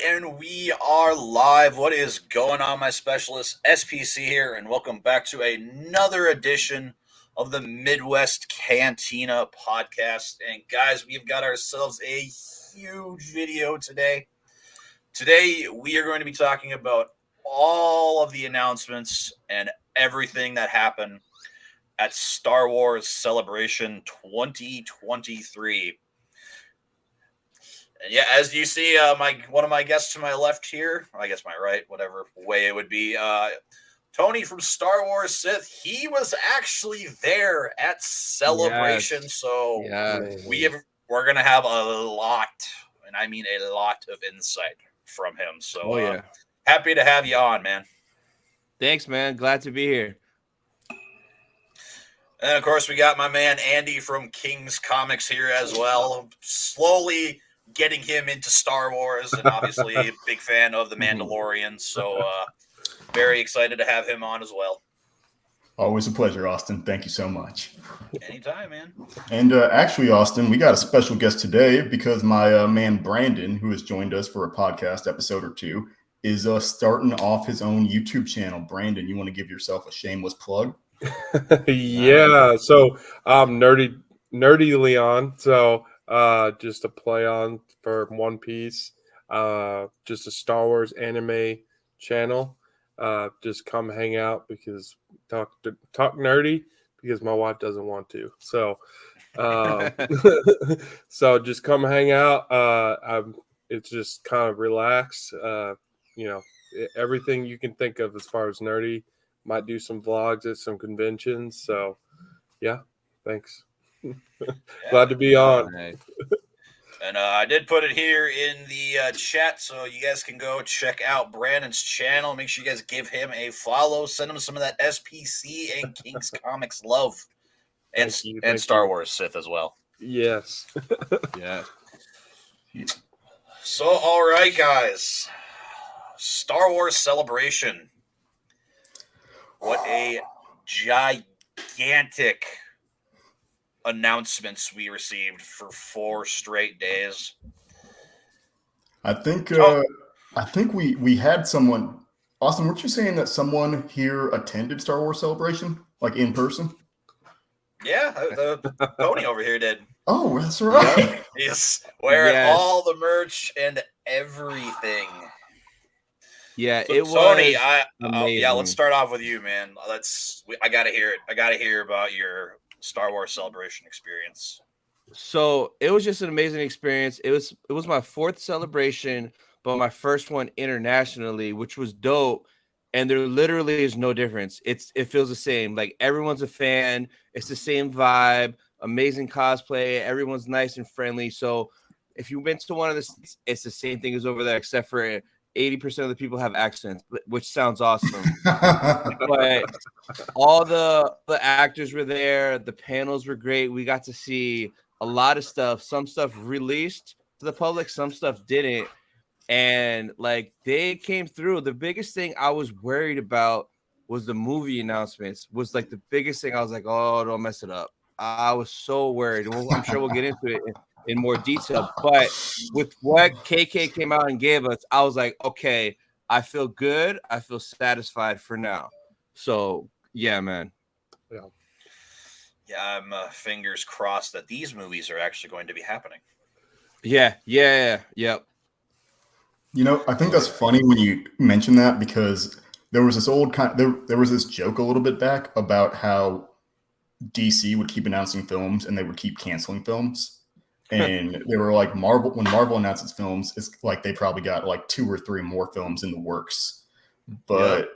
right, and we are live. What is going on, my specialist? SPC here, and welcome back to another edition of the Midwest Cantina podcast. And guys, we've got ourselves a huge video today. Today, we are going to be talking about all of the announcements and everything that happened at Star Wars Celebration 2023. And yeah, as you see, one of my guests to my left here, I guess my right, whatever way it would be, Tony from Star Wars Sith. He was actually there at Celebration, Yes. so Yes. we're gonna have a lot, and I mean a lot of insight from him. So, happy to have you on, man. Thanks, man. Glad to be here. And of course, we got my man Andy from King's Comics here as well. Slowly getting him into Star Wars, and obviously a big fan of The Mandalorian. So very excited to have him on as well. Always a pleasure, Austin. Thank you so much. Anytime, man. And actually, Austin, we got a special guest today because my man Brandon, who has joined us for a podcast episode or two, is starting off his own YouTube channel. Brandon, you want to give yourself a shameless plug? Yeah, so I'm Nerdy Leon. So just a play on for One Piece, just a Star Wars anime channel. Just come hang out because talk nerdy because my wife doesn't want to. So so just come hang out. It's just kind of relaxed. Everything you can think of as far as nerdy. Might do some vlogs at some conventions. So, yeah, thanks. Glad to be on. And I did put it here in the chat, so you guys can go check out Brandon's channel. Make sure you guys give him a follow. Send him some of that SPC and King's Comics love. And Star Wars Sith as well. Yes. Yeah. So, all right, guys. Star Wars Celebration. What a gigantic announcements we received for 4 straight days. I think we had someone. Austin, weren't you saying that someone here attended Star Wars Celebration, like in person? Yeah, Tony over here did. Oh, that's right. Yep. He's wearing all the merch and everything. Yeah, so, it was Tony. amazing. Let's start off with you, man. I gotta hear it. I gotta hear about your Star Wars Celebration experience. So it was just an amazing experience. It was my 4th celebration, but my first one internationally, which was dope. And there literally is no difference. It feels the same. Like everyone's a fan. It's the same vibe. Amazing cosplay. Everyone's nice and friendly. So if you've been to one of this, it's the same thing as over there, except for 80% of the people have accents, which sounds awesome. But all the actors were there. The panels were great. We got to see a lot of stuff. Some stuff released to the public, some stuff didn't. And like they came through. The biggest thing I was worried about was the movie announcements. Was like the biggest thing. I was like, oh, don't mess it up. I was so worried. I'm sure we'll get into it in more detail, but with what KK came out and gave us, I was like, okay, I feel good. I feel satisfied for now. So yeah, man. Yeah, I'm fingers crossed that these movies are actually going to be happening. Yeah. Yep. You know, I think that's funny when you mention that because there was this there was this joke a little bit back about how DC would keep announcing films and they would keep canceling films. And they were like, when Marvel announces films, it's like they probably got like 2 or 3 more films in the works. But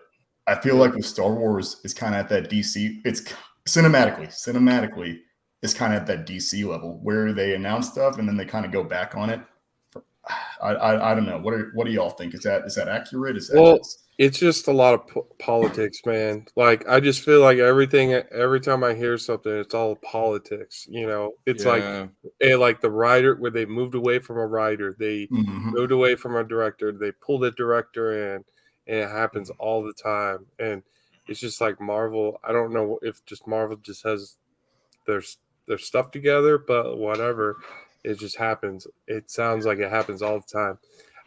I feel like with Star Wars, it's kind of at that DC. It's cinematically, it's kind of at that DC level where they announce stuff and then they kind of go back on it. I don't know. What do y'all think? Is that accurate? It's just a lot of politics, man. Like I just feel like every time I hear something, it's all politics. You know, it's like the writer where they moved away from a writer, they moved away from a director, they pulled a director in, and it happens all the time. And it's just like Marvel. I don't know if just Marvel just has their stuff together, but whatever. It just happens. It sounds like it happens all the time.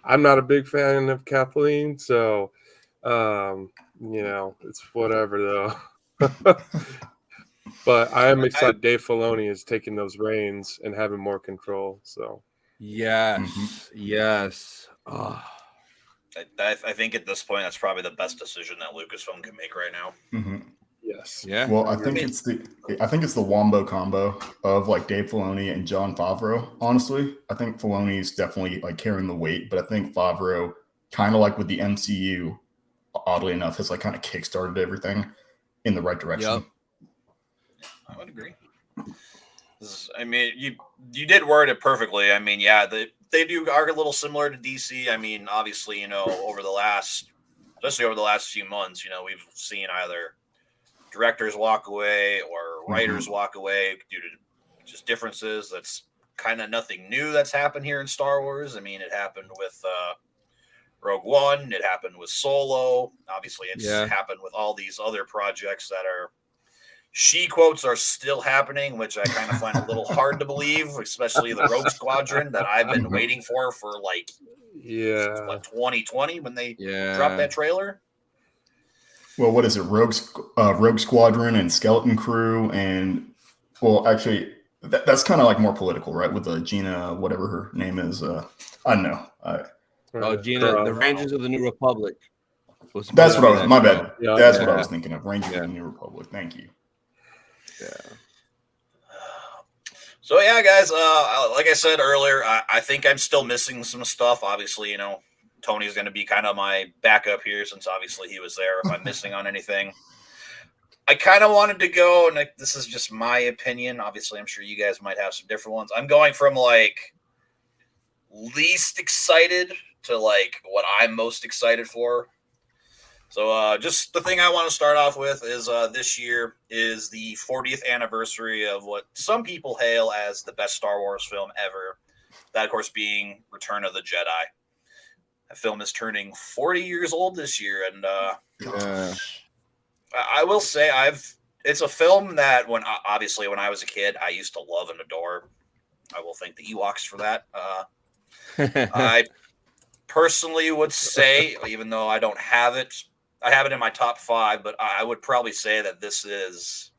I'm not a big fan of Kathleen, so it's whatever though. But I am excited Dave Filoni is taking those reins and having more control. So yes. Oh. I think at this point that's probably the best decision that Lucasfilm can make right now. yes. Yeah. Well, I think it's the wombo combo of like Dave Filoni and Jon Favreau. Honestly, I think Filoni's definitely like carrying the weight, but I think Favreau, kind of like with the MCU, oddly enough, has like kind of kickstarted everything in the right direction. Yep. I would agree. I mean, you did word it perfectly. I mean, yeah, they are a little similar to DC. I mean, obviously, especially over the last few months, we've seen either directors walk away or writers walk away due to just differences. That's kind of nothing new that's happened here in Star Wars. I mean, it happened with Rogue One. It happened with Solo. Obviously, it's happened with all these other projects that are she quotes are still happening, which I kind of find a little hard to believe, especially the Rogue Squadron that I've been waiting for like 2020 when they dropped that trailer. Well, what is it? Rogue Squadron and Skeleton Crew, and well, actually, that's kind of like more political, right? With the Gina, whatever her name is. I don't know. Gina, the Rangers of the New Republic. That's what I was. My bad. Yeah, that's what I was thinking of. Rangers of the New Republic. Thank you. Yeah. So yeah, guys. Like I said earlier, I think I'm still missing some stuff. Obviously, Tony's going to be kind of my backup here since obviously he was there. If I'm missing on anything, I kind of wanted to go, and this is just my opinion. Obviously, I'm sure you guys might have some different ones. I'm going from like least excited to like what I'm most excited for. So just the thing I want to start off with is this year is the 40th anniversary of what some people hail as the best Star Wars film ever. That, of course, being Return of the Jedi. That film is turning 40 years old this year, and I will say it's a film that when I was a kid, I used to love and adore. I will thank the Ewoks for that. I personally would say, even though I don't have it, I have it in my top 5, but I would probably say that this is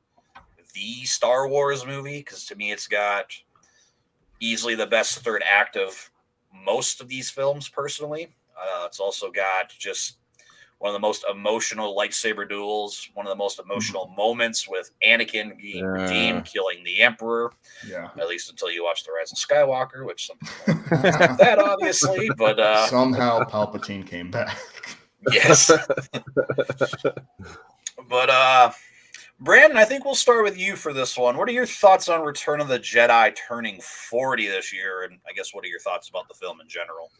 the Star Wars movie because to me it's got easily the best third act of most of these films personally. It's also got just one of the most emotional lightsaber duels, one of the most emotional moments with Anakin being redeemed, killing the Emperor. Yeah. At least until you watch The Rise of Skywalker, which some people that obviously, but somehow Palpatine came back. Yes. But Brandon, I think we'll start with you for this one. What are your thoughts on Return of the Jedi turning 40 this year? And I guess what are your thoughts about the film in general?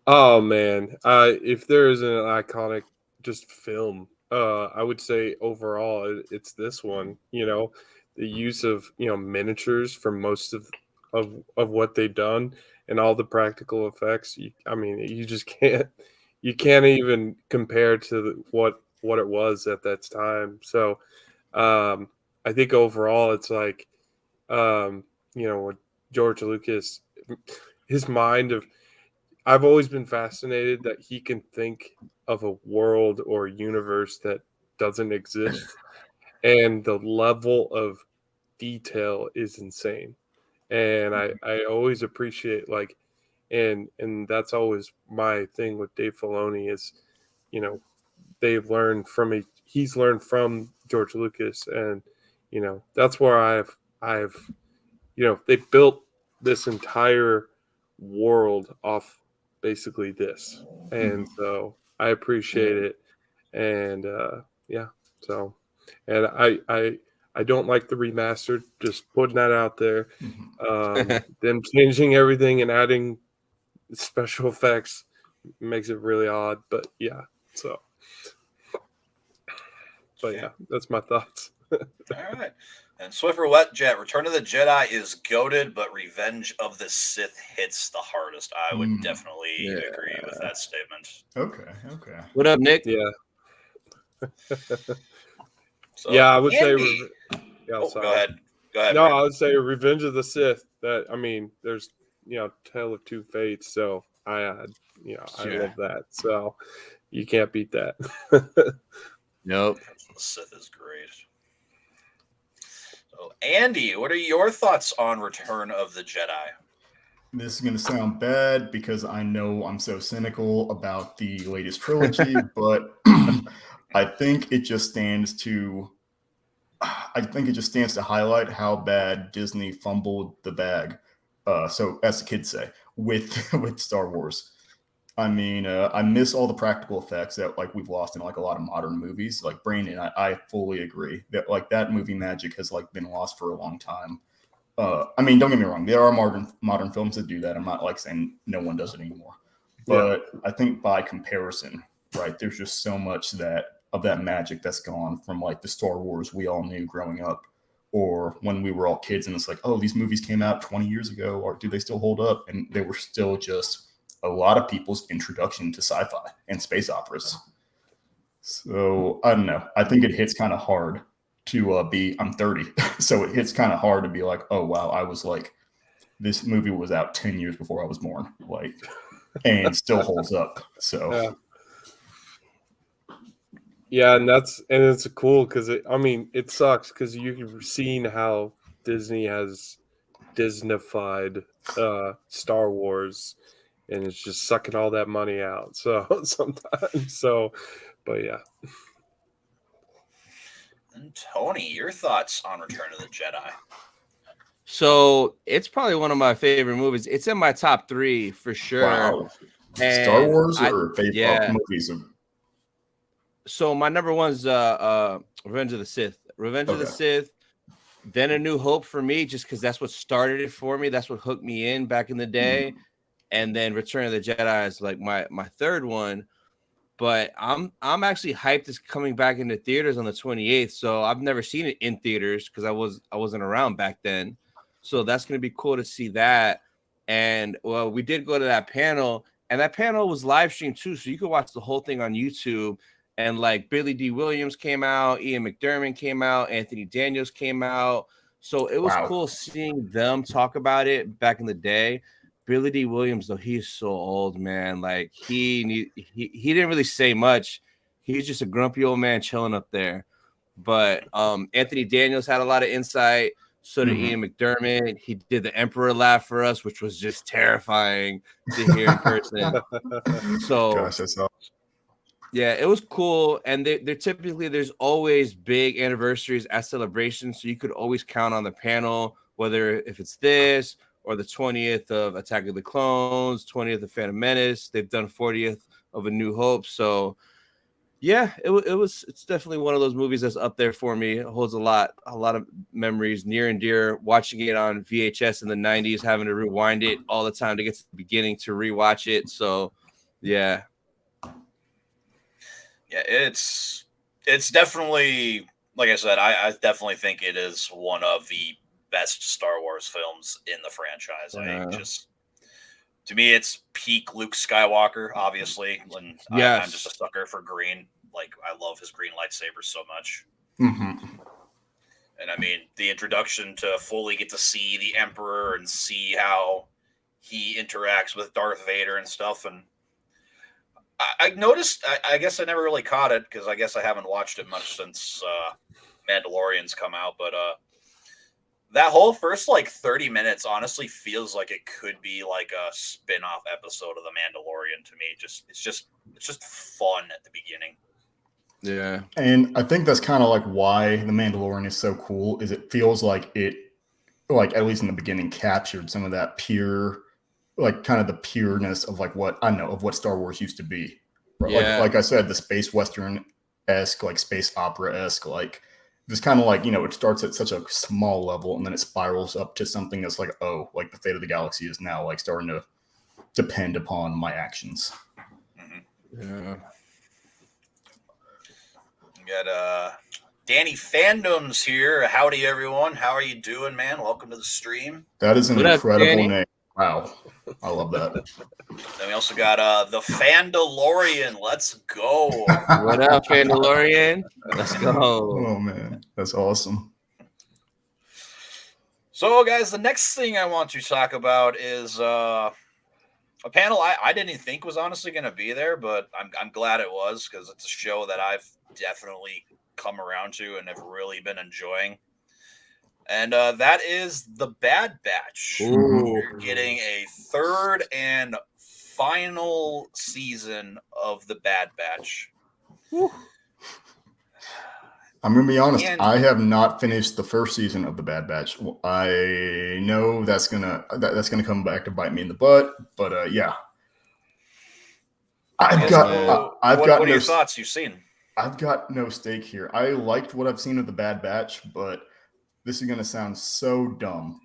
Oh man, if there is an iconic just film, I would say overall it's this one. The use of miniatures for most of what they've done and all the practical effects. You just can't even compare to what it was at that time. So I think overall it's like what George Lucas, his mind of. I've always been fascinated that he can think of a world or universe that doesn't exist, and the level of detail is insane. And I always appreciate and that's always my thing with Dave Filoni is, they've learned he's learned from George Lucas, and that's where I've they built this entire world off basically this, and so I appreciate it, and so and I don't like the remastered, just putting that out there. Them changing everything and adding special effects makes it really odd, but yeah, that's my thoughts. All right. And Swiffer Wetjet, Return of the Jedi is goated, but Revenge of the Sith hits the hardest. I would definitely agree with that statement. Okay. What up, Nick? Yeah. So, yeah, I would say. Go ahead. No, I would say Revenge of the Sith. There's Tale of Two Fates. So I love that. So you can't beat that. Nope. The Sith is great. So, Andy, what are your thoughts on Return of the Jedi? This is going to sound bad because I know I'm so cynical about the latest trilogy, but I think it just stands to highlight how bad Disney fumbled the bag. So, as the kids say, with Star Wars. I mean, I miss all the practical effects that like we've lost in like a lot of modern movies. Like Brandon, I fully agree that like that movie magic has like been lost for a long time. I mean, don't get me wrong, there are modern films that do that. I'm not like saying no one does it anymore, but I think by comparison, right, there's just so much of that magic that's gone from like the Star Wars we all knew growing up, or when we were all kids, and it's like, oh, these movies came out 20 years ago, or do they still hold up? And they were still just a lot of people's introduction to sci-fi and space operas. So I don't know. I think it hits kind of hard to I'm 30, so it hits kind of hard to be like, oh wow, I was like, this movie was out 10 years before I was born, like, and still holds up. So yeah, and it's cool because it sucks because you've seen how Disney has Disneyfied Star Wars. And it's just sucking all that money out. So sometimes, but yeah. And Tony, your thoughts on Return of the Jedi? So it's probably one of my favorite movies. It's in my top 3 for sure. Wow. And Star Wars or favorite movies? So my number 1's Revenge of the Sith. Revenge of the Sith. Then A New Hope for me, just because that's what started it for me. That's what hooked me in back in the day. And then Return of the Jedi is like my third one. But I'm actually hyped it's coming back into theaters on the 28th. So I've never seen it in theaters because I wasn't around back then. So that's gonna be cool to see that. And well, we did go to that panel, and that panel was live streamed too. So you could watch the whole thing on YouTube. And like Billy D. Williams came out, Ian McDiarmid came out, Anthony Daniels came out. So it was cool seeing them talk about it back in the day. Billy D. Williams, though, he's so old, man. Like he didn't really say much. He's just a grumpy old man chilling up there. But Anthony Daniels had a lot of insight. So did Ian McDiarmid. He did the Emperor laugh for us, which was just terrifying to hear in person. So gosh, that's awesome. Yeah, it was cool. And they're typically, there's always big anniversaries at celebrations. So you could always count on the panel, whether if it's this or the 20th of Attack of the Clones, 20th of Phantom Menace. They've done 40th of A New Hope. So yeah, it's definitely one of those movies that's up there for me. It holds a lot of memories near and dear. Watching it on VHS in the 90s, having to rewind it all the time to get to the beginning to rewatch it. So yeah. Yeah, it's definitely, like I said, I definitely think it is one of the best Star Wars films in the franchise. To me, it's peak Luke Skywalker, obviously. And I'm just a sucker for green. Like, I love his green lightsaber so much. And I mean, the introduction to fully get to see the Emperor and see how he interacts with Darth Vader and stuff. And I noticed, I guess I never really caught it because I guess I haven't watched it much since Mandalorian's come out. But that whole first like 30 minutes honestly feels like it could be like a spin-off episode of The Mandalorian to me. It's just fun at the beginning. Yeah. And I think that's kind of like why The Mandalorian is so cool, is it feels like it, like at least in the beginning, captured some of that pure, like kind of the pureness of like what Star Wars used to be. Right? Yeah. Like I said, the space Western-esque, like space opera-esque, like just kind of like, it starts at such a small level and then it spirals up to something that's like, oh, like the fate of the galaxy is now like starting to depend upon my actions. Yeah. We got Danny Fandoms here. Howdy, everyone. How are you doing, man? Welcome to the stream. That is an incredible name. Wow. I love that. Then we also got the Fandalorian. Let's go. What up, Fandalorian? Let's go. Oh, man. That's awesome. So, guys, the next thing I want to talk about is A panel I didn't even think was honestly going to be there, but I'm glad it was because it's a show that I've definitely come around to and have really been enjoying. And that is The Bad Batch. Ooh. We're getting a third and final season of The Bad Batch. Whew. I'm gonna be honest. And- I have not finished the first season of The Bad Batch. I know that's gonna come back to bite me in the butt. But yeah, What are your no, thoughts you've seen? I've got no stake here. I liked what I've seen of The Bad Batch, but this is gonna sound so dumb.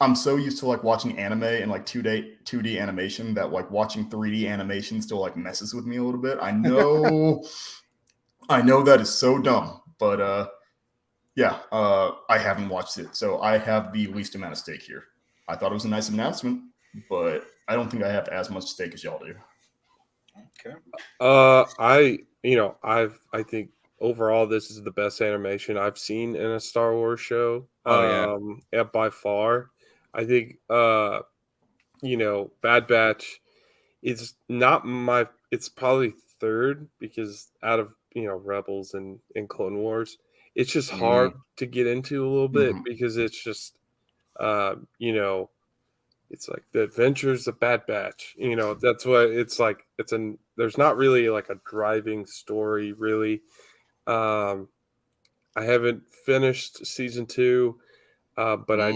I'm so used to like watching anime and like 2D animation that like watching 3D animation still like messes with me a little bit. I know that is so dumb, but yeah, I haven't watched it, so I have the least amount of stake here. I thought it was a nice announcement, but I don't think I have as much stake as y'all do. Okay. I think overall this is the best animation I've seen in a Star Wars show. Oh, yeah, by far. I think Bad Batch is not my. It's probably third because out of Rebels and Clone Wars, it's just hard to get into a little bit because it's just it's like the adventures of Bad Batch. That's what it's like. There's not really like a driving story really. I haven't finished season 2, but I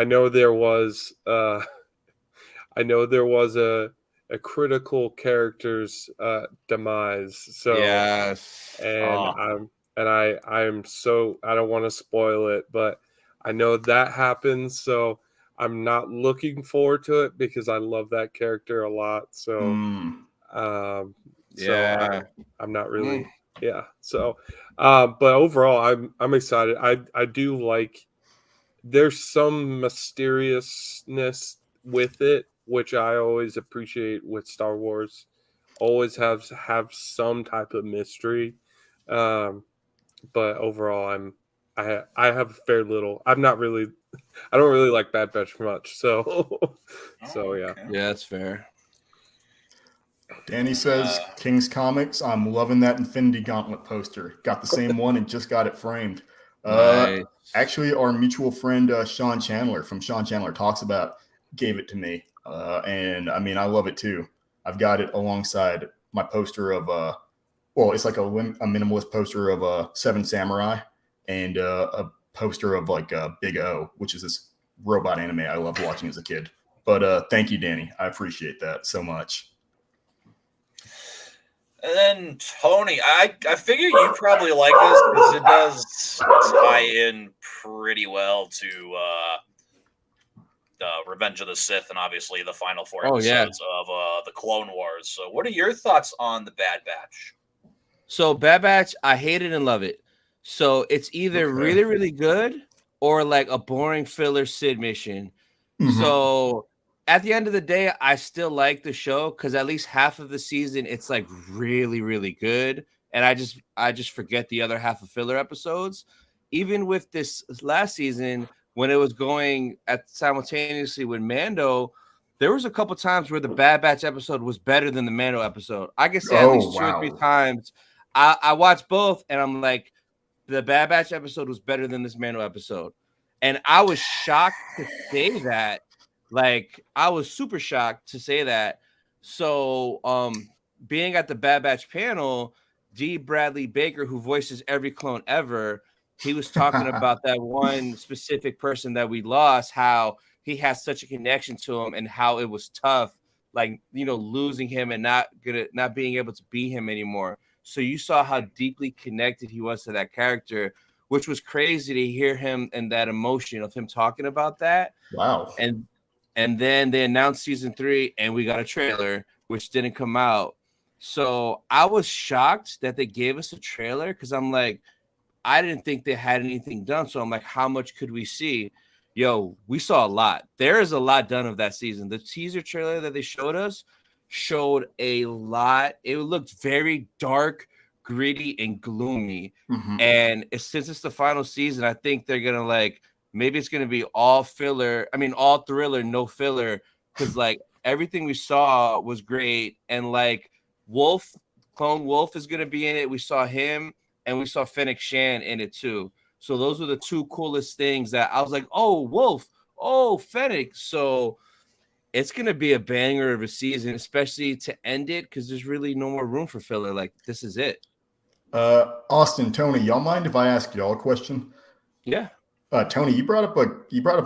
know there was a critical character's demise. So yes, and I'm so I don't want to spoil it, but I know that happens. So I'm not looking forward to it because I love that character a lot. So, I'm not really, yeah. So, but overall, I'm excited. I do like. There's some mysteriousness with it, which I always appreciate with Star Wars. Always have some type of mystery, but overall, I have very little. I don't really like Bad Batch much, so yeah. Yeah, that's fair. Danny says, King's Comics, I'm loving that Infinity Gauntlet poster. Got the same one and just got it framed. Nice. Actually, our mutual friend Sean Chandler from Sean Chandler Talks About gave it to me. And I mean, I love it too. I've got it alongside my poster of, it's like a minimalist poster of Seven Samurai and a poster of like Big O, which is this robot anime I loved watching as a kid. But thank you, Danny. I appreciate that so much. And then Tony, I figure you probably like this because it does tie in pretty well to Revenge of the Sith and obviously the final 4 episodes of the Clone Wars. So what are your thoughts on the Bad Batch? So Bad Batch, I hate it and love it. So it's either really, really good or like a boring filler Sid mission. So at the end of the day, I still like the show because at least half of the season it's like really, really good, and I just forget the other half of filler episodes. Even with this last season, when it was going at simultaneously with Mando, there was a couple times where the Bad Batch episode was better than the Mando episode. I can say at least 2 or 3 times. I watched both, and I'm like, the Bad Batch episode was better than this Mando episode, and I was shocked to say that. Like, I was super shocked to say that. So, being at the Bad Batch panel, D. Bradley Baker, who voices every clone ever, he was talking about that one specific person that we lost, how he has such a connection to him and how it was tough, like, losing him and not being able to be him anymore. So you saw how deeply connected he was to that character, which was crazy to hear him and that emotion of him talking about that. Wow. And then they announced season 3 and we got a trailer, which didn't come out. So I was shocked that they gave us a trailer because I'm like, I didn't think they had anything done. So I'm like, how much could we see? Yo, we saw a lot. There is a lot done of that season. The teaser trailer that they showed us showed a lot. It looked very dark, gritty, and gloomy. And since it's the final season, I think they're going to maybe it's going to be all filler. I mean, all thriller, no filler. Because everything we saw was great. And like Clone Wolf is gonna be in it. We saw him, and we saw Fennec Shan in it too. So those were the two coolest things that I was like, oh, Wolf, oh, Fennec. So it's gonna be a banger of a season, especially to end it, because there's really no more room for filler. Like, this is it. Austin, Tony, y'all mind if I ask y'all a question? Yeah. Tony, you brought up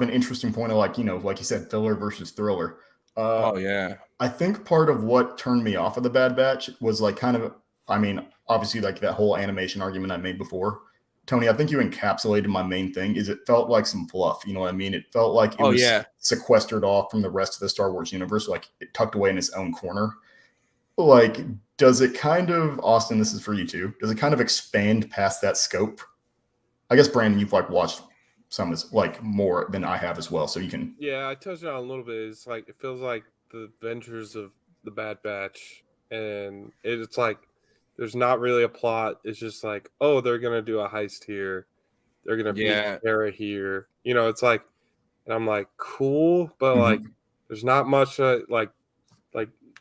an interesting point of like you said, filler versus thriller. Oh yeah. I think part of what turned me off of the Bad Batch was like kind of, I mean, obviously like that whole animation argument I made before. Tony, I think you encapsulated my main thing. Is it felt like some fluff? You know what I mean? It felt like it was sequestered off from the rest of the Star Wars universe, like it tucked away in its own corner. Like, does it kind of, Austin, this is for you too, does it kind of expand past that scope? I guess, Brandon, you've like watched some is like more than I have as well, so you can. Yeah, I touched on it a little bit. It's like it feels like the adventures of the Bad Batch, and it's like there's not really a plot. It's just like, oh, they're gonna do a heist here, they're gonna beat Hera here. You know, it's like, and I'm like, cool, but like, there's not much. Like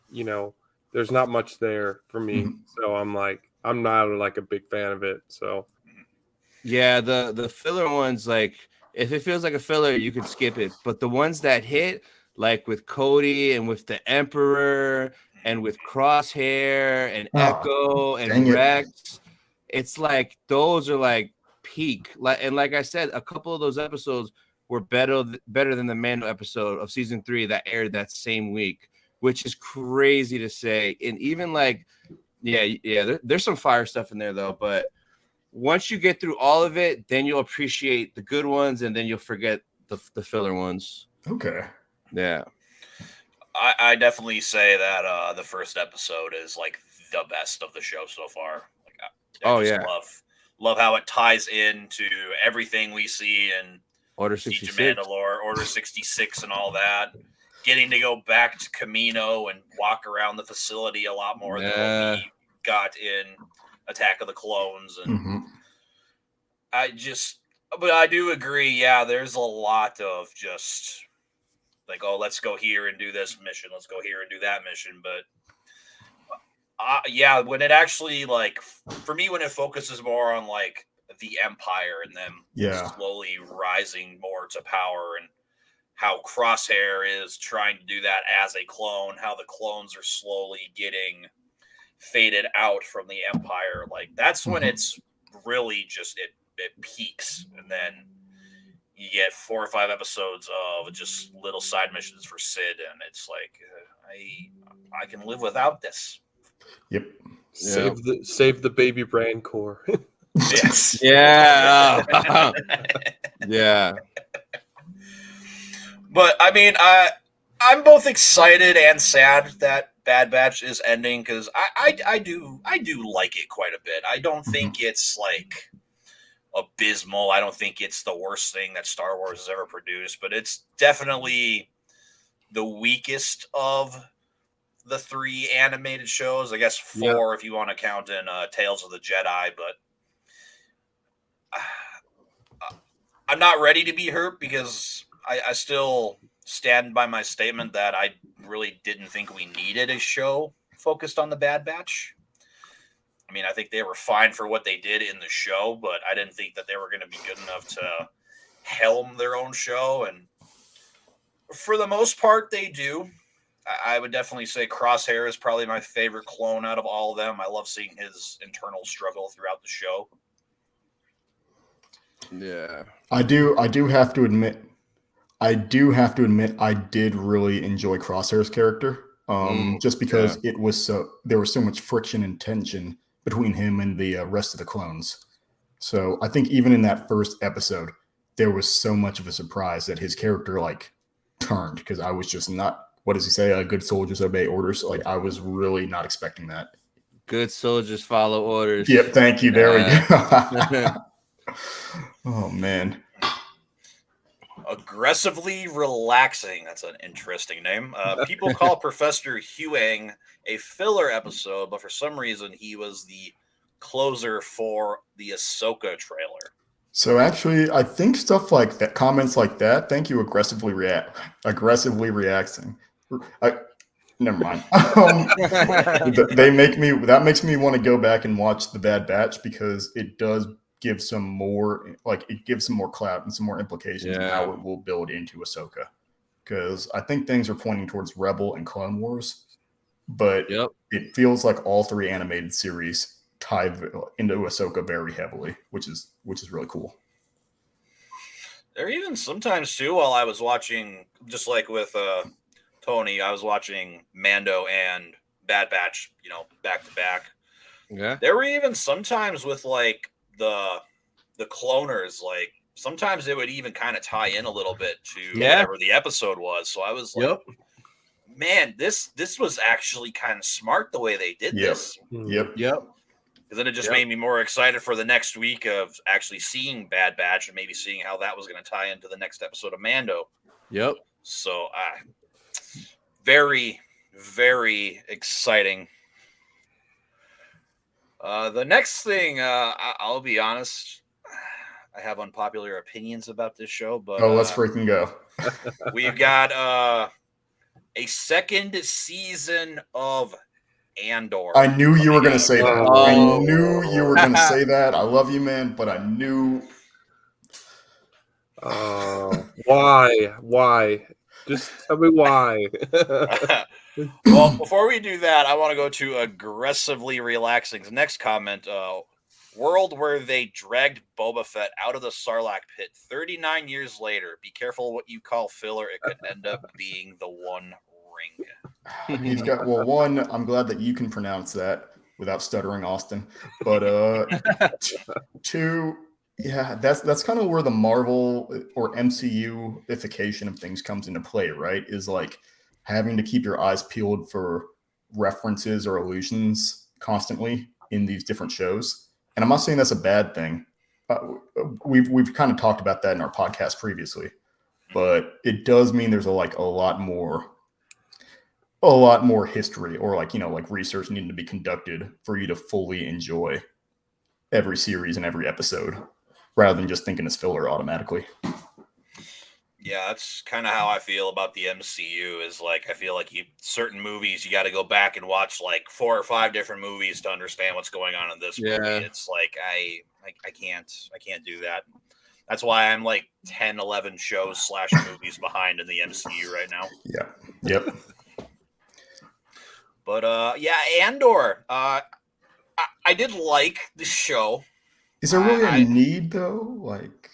you know, there's not much there for me. So I'm like, I'm not like a big fan of it. So. Yeah, the filler ones, like if it feels like a filler, you can skip it. But the ones that hit, like with Cody and with the Emperor and with Crosshair and Echo and Rex, it's like those are like peak. Like I said, a couple of those episodes were better than the Mando episode of season 3 that aired that same week, which is crazy to say. And even like, there's some fire stuff in there though, but once you get through all of it, then you'll appreciate the good ones, and then you'll forget the filler ones. Okay. Yeah. I definitely say that the first episode is like the best of the show so far. Like, I just love how it ties into everything we see in Order 66, Mandalore, Order 66, and all that. Getting to go back to Camino and walk around the facility a lot more than what we got in Attack of the Clones. And but I do agree. Yeah, there's a lot of just like, oh, let's go here and do this mission. Let's go here and do that mission. But when it actually, like, for me, when it focuses more on like the Empire and them slowly rising more to power, and how Crosshair is trying to do that as a clone, how the clones are slowly getting faded out from the Empire, like that's when it's really just it peaks. And then you get 4 or 5 episodes of just little side missions for Sid, and it's like I can live without this. Yep. Save the baby Rancor. Yes. Yeah. Yeah. But I mean, I'm both excited and sad that Bad Batch is ending, because I do like it quite a bit. I don't think it's like abysmal. I don't think it's the worst thing that Star Wars has ever produced, but it's definitely the weakest of the 3 animated shows. I guess 4 if you want to count in Tales of the Jedi, but I'm not ready to be hurt, because I still stand by my statement that I really didn't think we needed a show focused on the Bad Batch. I mean, I think they were fine for what they did in the show, but I didn't think that they were going to be good enough to helm their own show. And for the most part, they do. I would definitely say Crosshair is probably my favorite clone out of all of them. I love seeing his internal struggle throughout the show. Yeah. I do have to admit, I did really enjoy Crosshair's character. Just because there was so much friction and tension between him and the rest of the clones. So I think even in that first episode, there was so much of a surprise that his character like turned, because I was just not, what does he say? Good soldiers obey orders. Like, I was really not expecting that. Good soldiers follow orders. Yep. Thank you. There we go. Oh man. Aggressively relaxing. That's an interesting name. People call Professor Huang a filler episode, but for some reason he was the closer for the Ahsoka trailer. So actually, I think stuff like that, comments like that, thank you, aggressively reacting. Never mind. That makes me want to go back and watch The Bad Batch because it does give some more clout and some more implications of how it will build into Ahsoka. Because I think things are pointing towards Rebel and Clone Wars, but it feels like all three animated series tie into Ahsoka very heavily, which is really cool. There are even sometimes too, while I was watching, just like with Tony, I was watching Mando and Bad Batch, back to back. Yeah. There were even sometimes with like the cloners, like sometimes it would even kind of tie in a little bit to whatever the episode was. So I was like, man, this was actually kind of smart the way they did this. Yep. Because then it just made me more excited for the next week of actually seeing Bad Batch and maybe seeing how that was going to tie into the next episode of Mando. Yep. So very, very exciting. The next thing, I'll be honest, I have unpopular opinions about this show, but let's freaking go. We've got a second season of Andor. I knew you were going to say that. I knew you were going to say that. I love you, man, but I knew. Why? Just tell me why. Well, before we do that, I want to go to aggressively relaxing. The next comment, world where they dragged Boba Fett out of the Sarlacc pit 39 years later. Be careful what you call filler. It could end up being the One Ring. He's got, one, I'm glad that you can pronounce that without stuttering, Austin. But two, that's kind of where the Marvel or MCU-ification of things comes into play, right? Is like having to keep your eyes peeled for references or allusions constantly in these different shows. And I'm not saying that's a bad thing. We've kind of talked about that in our podcast previously, but it does mean there's a lot more history or like research needing to be conducted for you to fully enjoy every series and every episode rather than just thinking it's filler automatically. Yeah, that's kind of how I feel about the MCU is like, I feel like certain movies, you got to go back and watch like 4 or 5 different movies to understand what's going on in this movie. It's like, I can't do that. That's why I'm like 10, 11 shows / movies behind in the MCU right now. Yeah. Yep. But Andor, I did like the show. Is there really a need though? Like,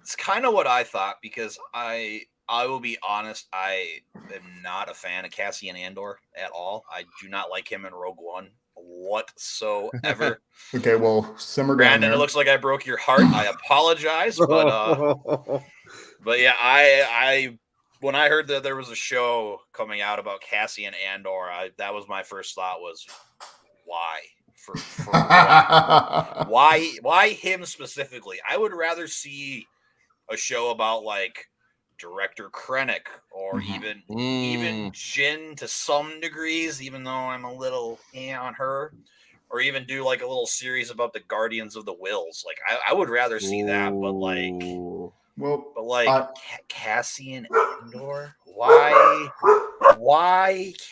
it's kind of what I thought because I will be honest, I am not a fan of Cassian Andor at all. I do not like him in Rogue One whatsoever. Okay, well, simmer down. Brandon, it looks like I broke your heart. I apologize, but yeah, I when I heard that there was a show coming out about Cassian Andor, that was my first thought was why? For why him specifically? I would rather see a show about like director Krennic or even Jin to some degrees, even though I'm a little on her, or even do like a little series about the Guardians of the Wills. Like I would rather see that, but Cassian Andor, why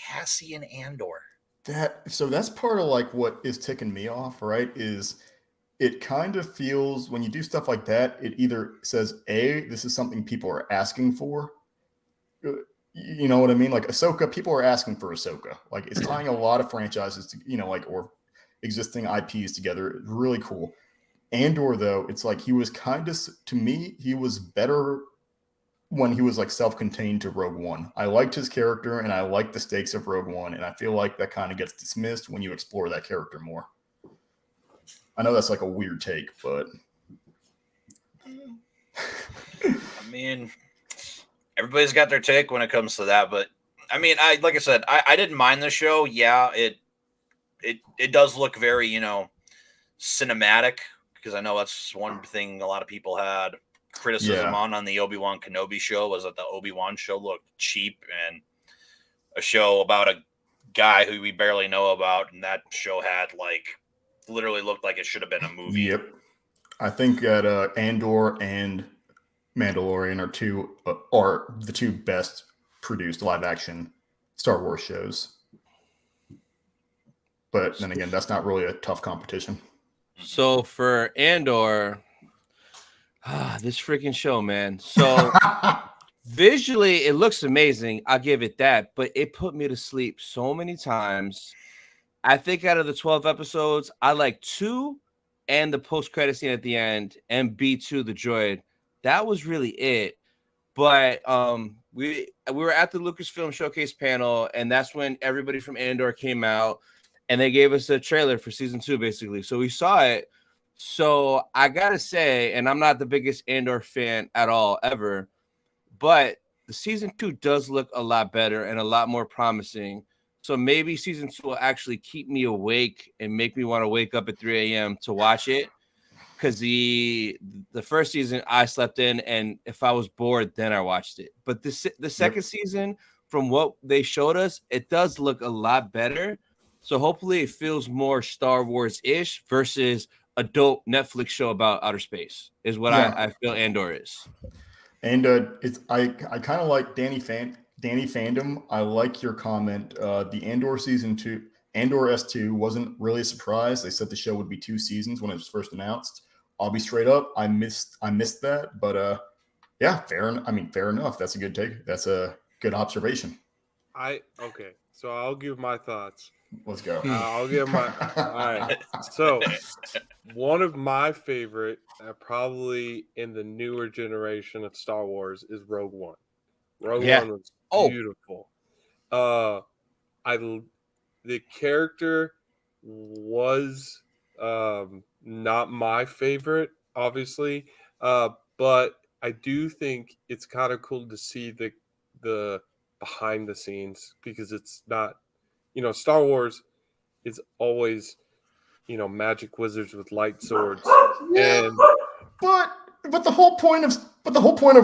Cassian Andor? That's part of like what is ticking me off, right? Is it kind of feels when you do stuff like that, it either says, this is something people are asking for. You know what I mean? Like Ahsoka, people are asking for Ahsoka. Like it's tying a lot of franchises to, or existing IPs together. It's really cool. Andor, though, it's like he was to me, he was better when he was like self-contained to Rogue One. I liked his character and I liked the stakes of Rogue One. And I feel like that kind of gets dismissed when you explore that character more. I know that's like a weird take, but I mean, everybody's got their take when it comes to that. But I mean, like I said, I didn't mind the show. Yeah, it does look very, cinematic because I know that's one thing a lot of people had criticism on the Obi-Wan Kenobi show was that the Obi-Wan show looked cheap and a show about a guy who we barely know about, and that show had like literally looked like it should have been a movie. Yep. I think that Andor and Mandalorian are the two best produced live action Star Wars shows. But then again, that's not really a tough competition. So for Andor, this freaking show, man. So visually, it looks amazing. I'll give it that. But it put me to sleep so many times. I think out of the 12 episodes, I like 2 and the post-credit scene at the end and B2, the droid. That was really it. But we were at the Lucasfilm Showcase panel, and that's when everybody from Andor came out, and they gave us a trailer for season 2, basically. So we saw it. So I gotta say, and I'm not the biggest Andor fan at all ever, but the season 2 does look a lot better and a lot more promising. So maybe season 2 will actually keep me awake and make me want to wake up at 3 a.m. to watch it. Because the first season I slept in, and if I was bored, then I watched it. But the second season, from what they showed us, it does look a lot better. So hopefully it feels more Star Wars-ish versus a dope Netflix show about outer space is what I feel Andor is. And I kind of like Danny Fandom. I like your comment. The Andor season 2, Andor S2 wasn't really a surprise. They said the show would be 2 seasons when it was first announced. I'll be straight up. I missed that, but yeah, fair enough. That's a good take. That's a good observation. Okay. So I'll give my thoughts. Let's go. I'll give my. All right. So one of my favorite, probably in the newer generation of Star Wars, is Rogue One. Rogue One was beautiful. The character was not my favorite, obviously, but I do think it's kind of cool to see the behind the scenes, because it's not, Star Wars is always, magic wizards with light swords. Yeah, and but the whole point of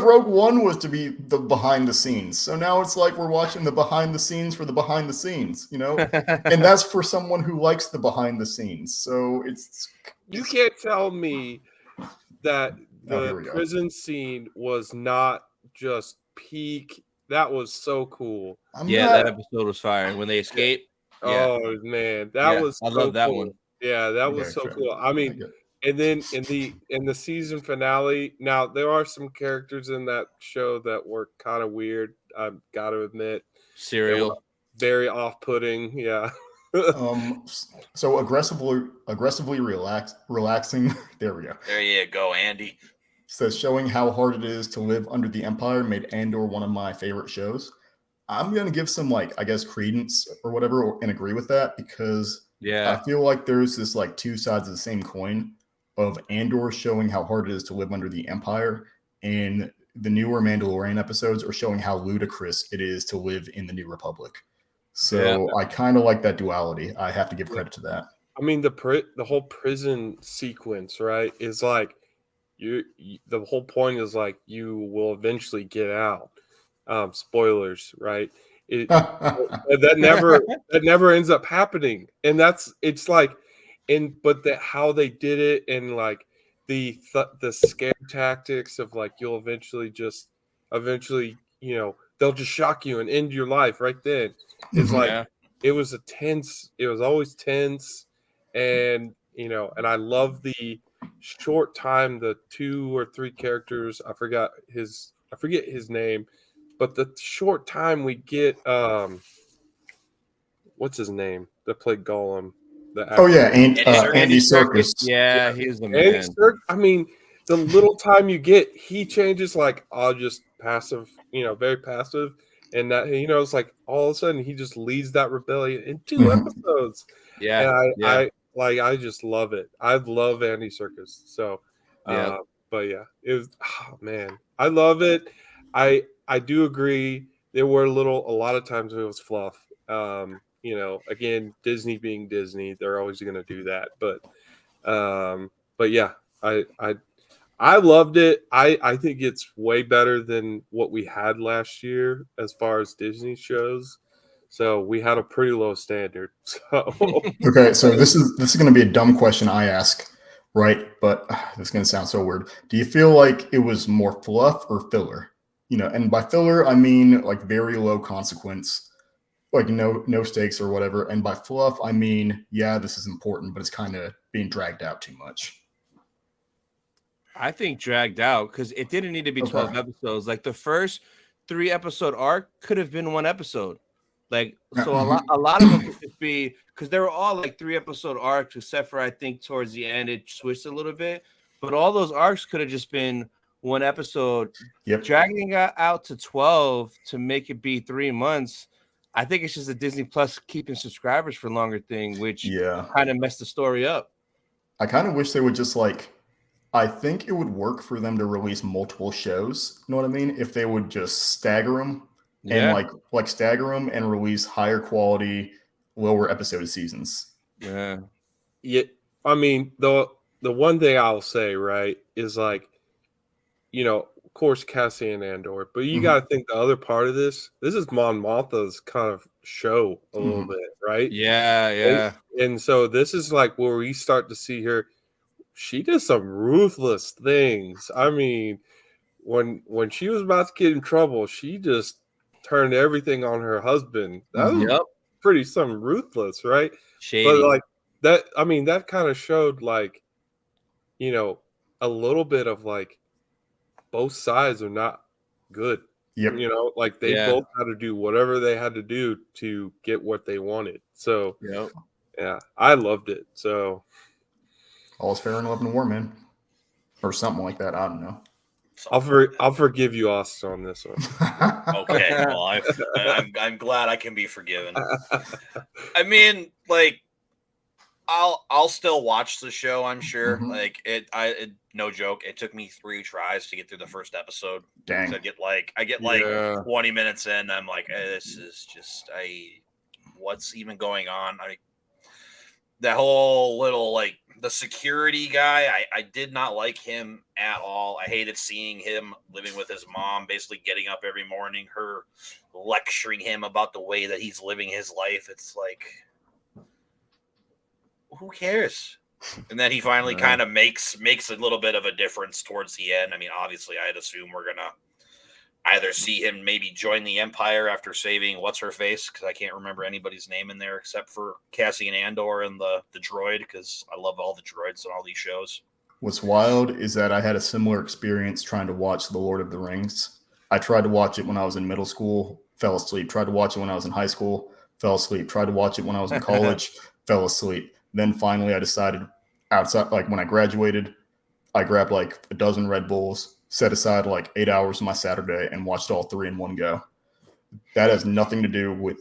Rogue One was to be the behind the scenes. So now it's like we're watching the behind the scenes for the behind the scenes, and that's for someone who likes the behind the scenes. So you can't tell me that the prison scene was not just peak. That was so cool. That episode was fire when they escaped. Oh man, that was I love that one. Yeah, that was so cool. I mean, and then in the season finale, now there are some characters in that show that were kind of weird. I've got to admit, Serial, very off-putting. Yeah. So aggressively relaxing. There we go. There you go, Andy. Says showing how hard it is to live under the Empire made Andor one of my favorite shows. I'm gonna give some credence or whatever and agree with that, because I feel like there's this two sides of the same coin of Andor showing how hard it is to live under the Empire, and the newer Mandalorian episodes are showing how ludicrous it is to live in the New Republic. So I kind of like that duality. I have to give credit to that. I mean, the whole prison sequence, right, is like the whole point is like you will eventually get out. Spoilers, right? That never ends up happening, and how they did it, and like the scare tactics of like you'll eventually they'll just shock you and end your life right then. It's it was always tense, and and I love the short time the 2 or 3 characters, I forget his name, but the short time we get what's his name that played Gollum, Andy Serkis. Yeah, he's the man. I mean, the little time you get, he changes just passive, very passive, and that it's like all of a sudden he just leads that rebellion in 2 episodes. I just love it. I love Andy Serkis. So, but yeah, it was. Oh man, I love it. I do agree. There were a lot of times it was fluff. Again, Disney being Disney, they're always going to do that. But yeah, I loved it. I think it's way better than what we had last year as far as Disney shows. So we had a pretty low standard. So okay, so this is going to be a dumb question I ask. right? But this is going to sound so weird. Do you feel like it was more fluff or filler? And by filler, I mean like very low consequence, like no stakes or whatever. And by fluff, I mean, yeah, this is important, but it's kind of being dragged out too much. I think dragged out because it didn't need to be 12 episodes. Like the first 3-episode arc could have been 1 episode. Like, so a lot of them could just be, because they were all like 3-episode arcs, except for I think towards the end it switched a little bit. But all those arcs could have just been 1 episode. Yep. Dragging it out to 12 to make it be 3 months, I think it's just a Disney Plus keeping subscribers for longer thing, which kind of messed the story up. I kind of wish they would just I think it would work for them to release multiple shows. You know what I mean? If they would just stagger them and like stagger them and release higher quality, lower episode seasons. Yeah. I mean, the one thing I'll say, right, is like, of course, Cassian Andor, but you got to think the other part of this is Mon Mothma's kind of show a little bit, right? Yeah. And so this is like where we start to see her. She did some ruthless things. I mean, when she was about to get in trouble, she just turned everything on her husband. That was pretty some ruthless, right? Shady. But like that, I mean, that kind of showed like, a little bit of like both sides are not good. Yep. Like they both had to do whatever they had to do to get what they wanted. So yeah, I loved it. So all's fair in love and war, man, or something like that. I don't know. I'll forgive you, Austin, on this one. Okay, well, I'm glad I can be forgiven. I mean, like, I'll still watch the show. I'm sure. Like no joke. It took me 3 tries to get through the first episode. Dang. So I get 20 minutes in. I'm like, this is just what's even going on? That whole little like the security guy, I did not like him at all. I hated seeing him living with his mom, basically getting up every morning, her lecturing him about the way that he's living his life. It's like, who cares? And then he finally kind of makes a little bit of a difference towards the end. I mean, obviously, I'd assume we're gonna either see him maybe join the Empire after saving what's her face, because I can't remember anybody's name in there except for Cassian Andor and the droid, because I love all the droids on all these shows. What's wild is that I had a similar experience trying to watch The Lord of the Rings. I tried to watch it when I was in middle school, fell asleep. Tried to watch it when I was in high school, fell asleep. Tried to watch it when I was in college, fell asleep. Then finally I decided outside, like when I graduated, I grabbed like a dozen Red Bulls, set aside like 8 hours of my Saturday and watched all 3 in one go. That has nothing to do with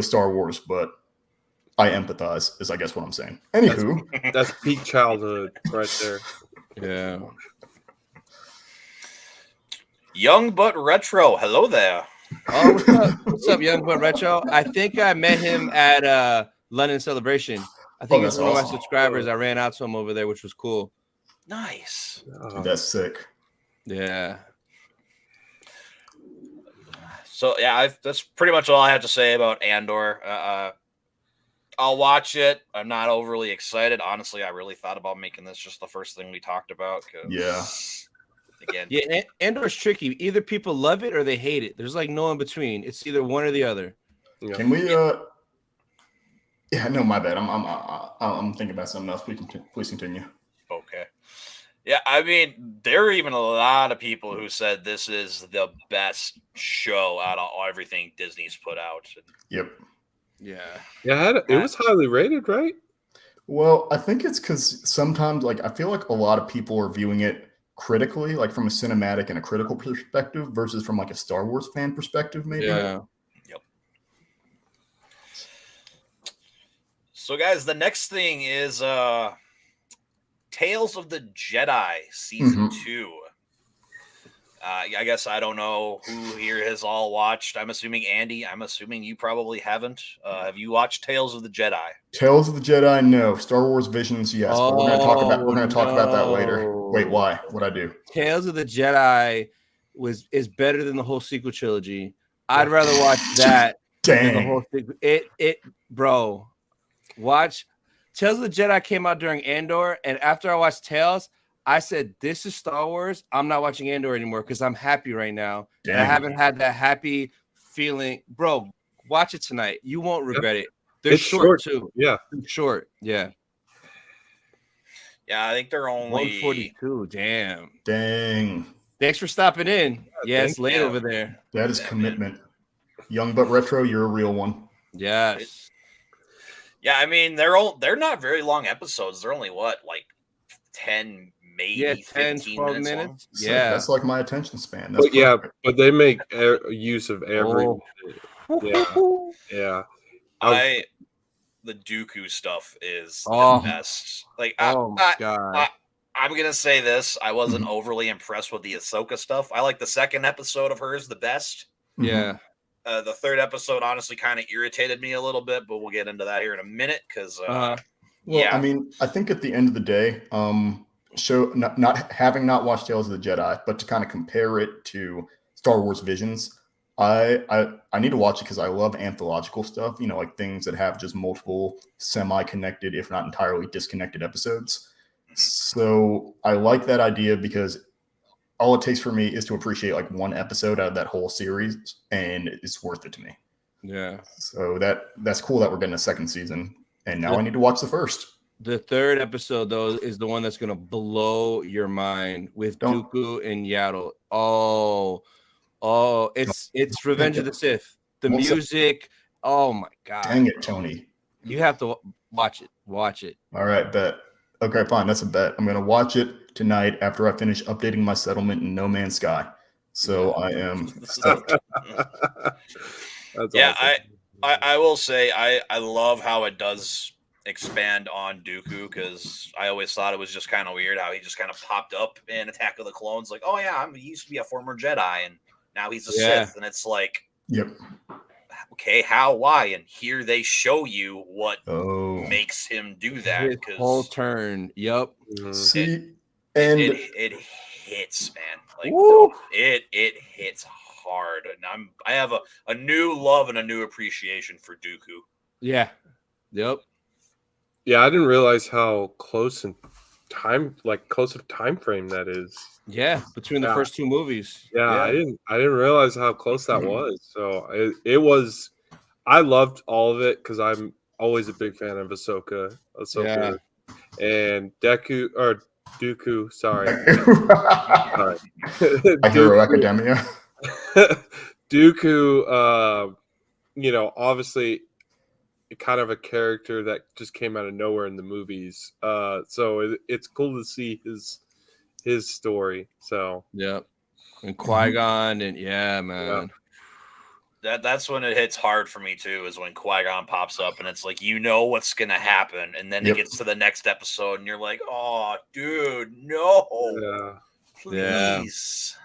Star Wars, but I empathize is I guess what I'm saying. Anywho. That's peak childhood right there. Yeah. Young but retro. Hello there. Oh, what's up? What's up, Young but retro? I think I met him at London Celebration. I think it's one of my subscribers. I ran out to him over there, which was cool. Nice. That's sick. Yeah. So yeah, that's pretty much all I have to say about Andor. I'll watch it. I'm not overly excited. Honestly, I really thought about making this just the first thing we talked about. Yeah. Again. Yeah, Andor's tricky. Either people love it or they hate it. There's like no in between. It's either one or the other. Yeah. Can we? Yeah, no, my bad. I'm thinking about something else. Please continue. Okay. Yeah, I mean, there are even a lot of people who said this is the best show out of everything Disney's put out. Yep. Yeah. Yeah, it was highly rated, right? Well, I think it's because sometimes, like, I feel like a lot of people are viewing it critically, like from a cinematic and a critical perspective versus from like a Star Wars fan perspective, maybe. Yeah. Yep. So, guys, the next thing is Tales of the Jedi Season 2. I guess I don't know who here has all watched. I'm assuming Andy. I'm assuming you probably haven't. Have you watched Tales of the Jedi? Tales of the Jedi, no. Star Wars Visions, yes. But we're gonna talk about that later. Wait, why? What'd I do? Tales of the Jedi is better than the whole sequel trilogy. I'd rather watch that than the whole sequel. Bro, watch Tales of the Jedi came out during Andor, and after I watched Tales, I said, "This is Star Wars. I'm not watching Andor anymore because I'm happy right now, and I haven't had that happy feeling." Bro, watch it tonight. You won't regret it. They're short too. Yeah, They're short. Yeah. Yeah, I think they're only 142. Damn. Dang. Thanks for stopping in. Yeah, it's late you. over there. That is commitment. Young but retro, you're a real one. Yes. Yeah, I mean they're not very long episodes. They're only what, like 10, maybe 10, 15 12 minutes long. minutes. So Yeah. that's like my attention span. That's but but they make use of every minute. Yeah. The Dooku stuff is Oh. the best. Like, my God. I'm gonna say this: I wasn't overly impressed with the Ahsoka stuff. I like the second episode of hers the best. Yeah. The third episode honestly kind of irritated me a little bit, but we'll get into that here in a minute because, well, I mean, I think at the end of the day, not having not watched Tales of the Jedi, but to kind of compare it to Star Wars Visions, I need to watch it because I love anthological stuff. You know, like things that have just multiple semi-connected, if not entirely disconnected episodes. So I like that idea because all it takes for me is to appreciate like one episode out of that whole series, and it's worth it to me. Yeah. So that's cool that we're getting a second season, and now I need to watch the first. The third episode, though, is the one that's going to blow your mind with Dooku and Yaddle. Oh, it's Revenge of the Sith. The music. Oh, my God. Dang it, Tony. You have to watch it. Watch it. All right, bet. Okay, fine. That's a bet. I'm going to watch it tonight after I finish updating my settlement in No Man's Sky. So I am stoked. That's yeah, awesome. I will say I love how it does expand on Dooku because I always thought it was just kind of weird how he just kind of popped up in Attack of the Clones. Like, oh yeah, he used to be a former Jedi and now he's a Sith, and it's like, yep. Okay, how, why? And here they show you what makes him do that. His whole turn. Yep. See, it hits, man. Like it hits hard, and I have a new love and a new appreciation for Dooku. Yeah. Yep. Yeah, I didn't realize how close of time frame that is. Yeah, between the first two movies. Yeah, I didn't realize how close that was. So it was. I loved all of it because I'm always a big fan of Ahsoka, and Dooku. Sorry, My Hero Academia. Dooku. Obviously, kind of a character that just came out of nowhere in the movies. So it's cool to see his story. So and Qui-Gon and man. That's when it hits hard for me too, is when Qui-Gon pops up and it's like, you know what's gonna happen, and then it gets to the next episode and you're like, oh dude, no, please.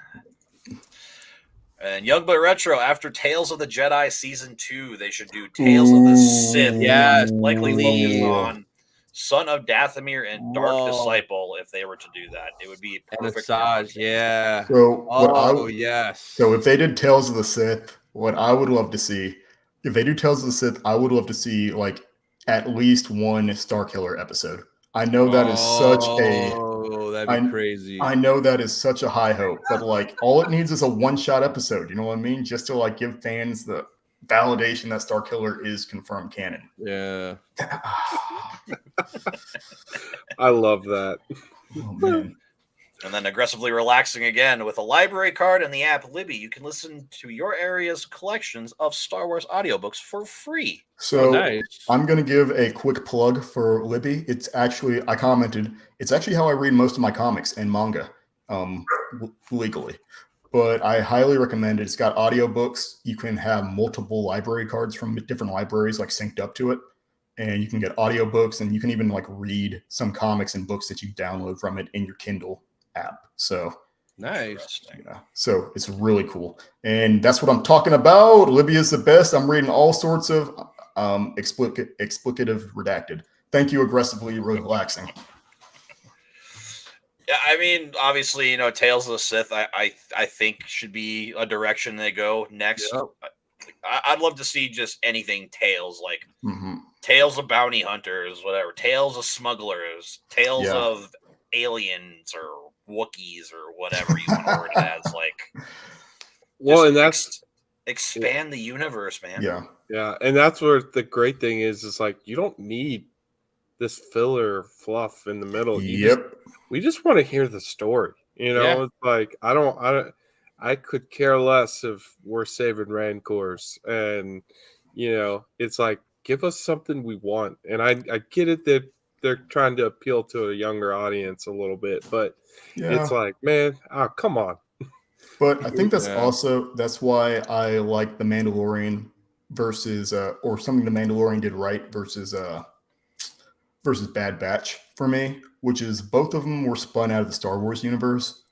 And Young but Retro, after Tales of the Jedi Season 2, they should do Tales of the Sith. Yes, likely focus on Son of Dathomir and Dark Disciple. If they were to do that, it would be perfect. Yeah. So yes. So if they did Tales of the Sith, what I would love to see, if they do Tales of the Sith, I would love to see like at least one Starkiller episode. I know that is such that'd be crazy. I know that is such a high hope, but like all it needs is a one-shot episode. You know what I mean? Just to like give fans the validation that Starkiller is confirmed canon. Yeah. I love that. Oh man. And then aggressively relaxing again with a library card and the app Libby, you can listen to your area's collections of Star Wars audiobooks for free. So nice. I'm going to give a quick plug for Libby. It's actually how I read most of my comics and manga legally. But I highly recommend it. It's got audiobooks. You can have multiple library cards from different libraries like synced up to it. And you can get audiobooks, and you can even like read some comics and books that you download from it in your Kindle app. So nice. So it's really cool. And that's what I'm talking about. Libby is the best. I'm reading all sorts of explicative redacted. Thank you, aggressively relaxing. Yeah, I mean, obviously, Tales of the Sith, I think should be a direction they go next. Yep. I'd love to see just anything Tales, like Tales of bounty hunters, whatever. Tales of smugglers. Tales Yeah. of aliens or Wookiees or whatever you want to word it as. Like, Well, and that's expand the universe, man. Yeah, and that's where the great thing is like you don't need this filler fluff in the middle. We just want to hear the story. It's like I could care less if we're saving Rancors, and it's like give us something we want. And I get it that they're trying to appeal to a younger audience a little bit, but it's like, man, come on. But I think that's why I like The Mandalorian versus or something The Mandalorian did right versus Bad Batch for me, which is both of them were spun out of the Star Wars universe,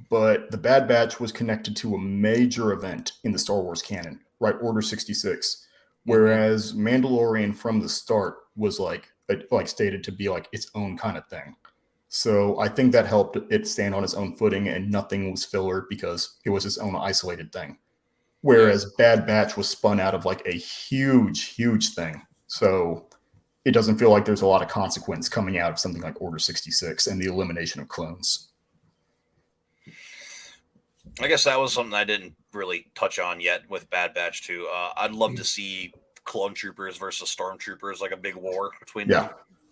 but the Bad Batch was connected to a major event in the Star Wars canon, right? Order 66, whereas Mandalorian from the start was like stated to be like its own kind of thing. So I think that helped it stand on its own footing and nothing was filler because it was its own isolated thing. Whereas Bad Batch was spun out of like a huge, huge thing. So it doesn't feel like there's a lot of consequence coming out of something like Order 66 and the elimination of clones. I guess that was something I didn't really touch on yet with Bad Batch 2. I'd love to see clone troopers versus stormtroopers, like a big war between them.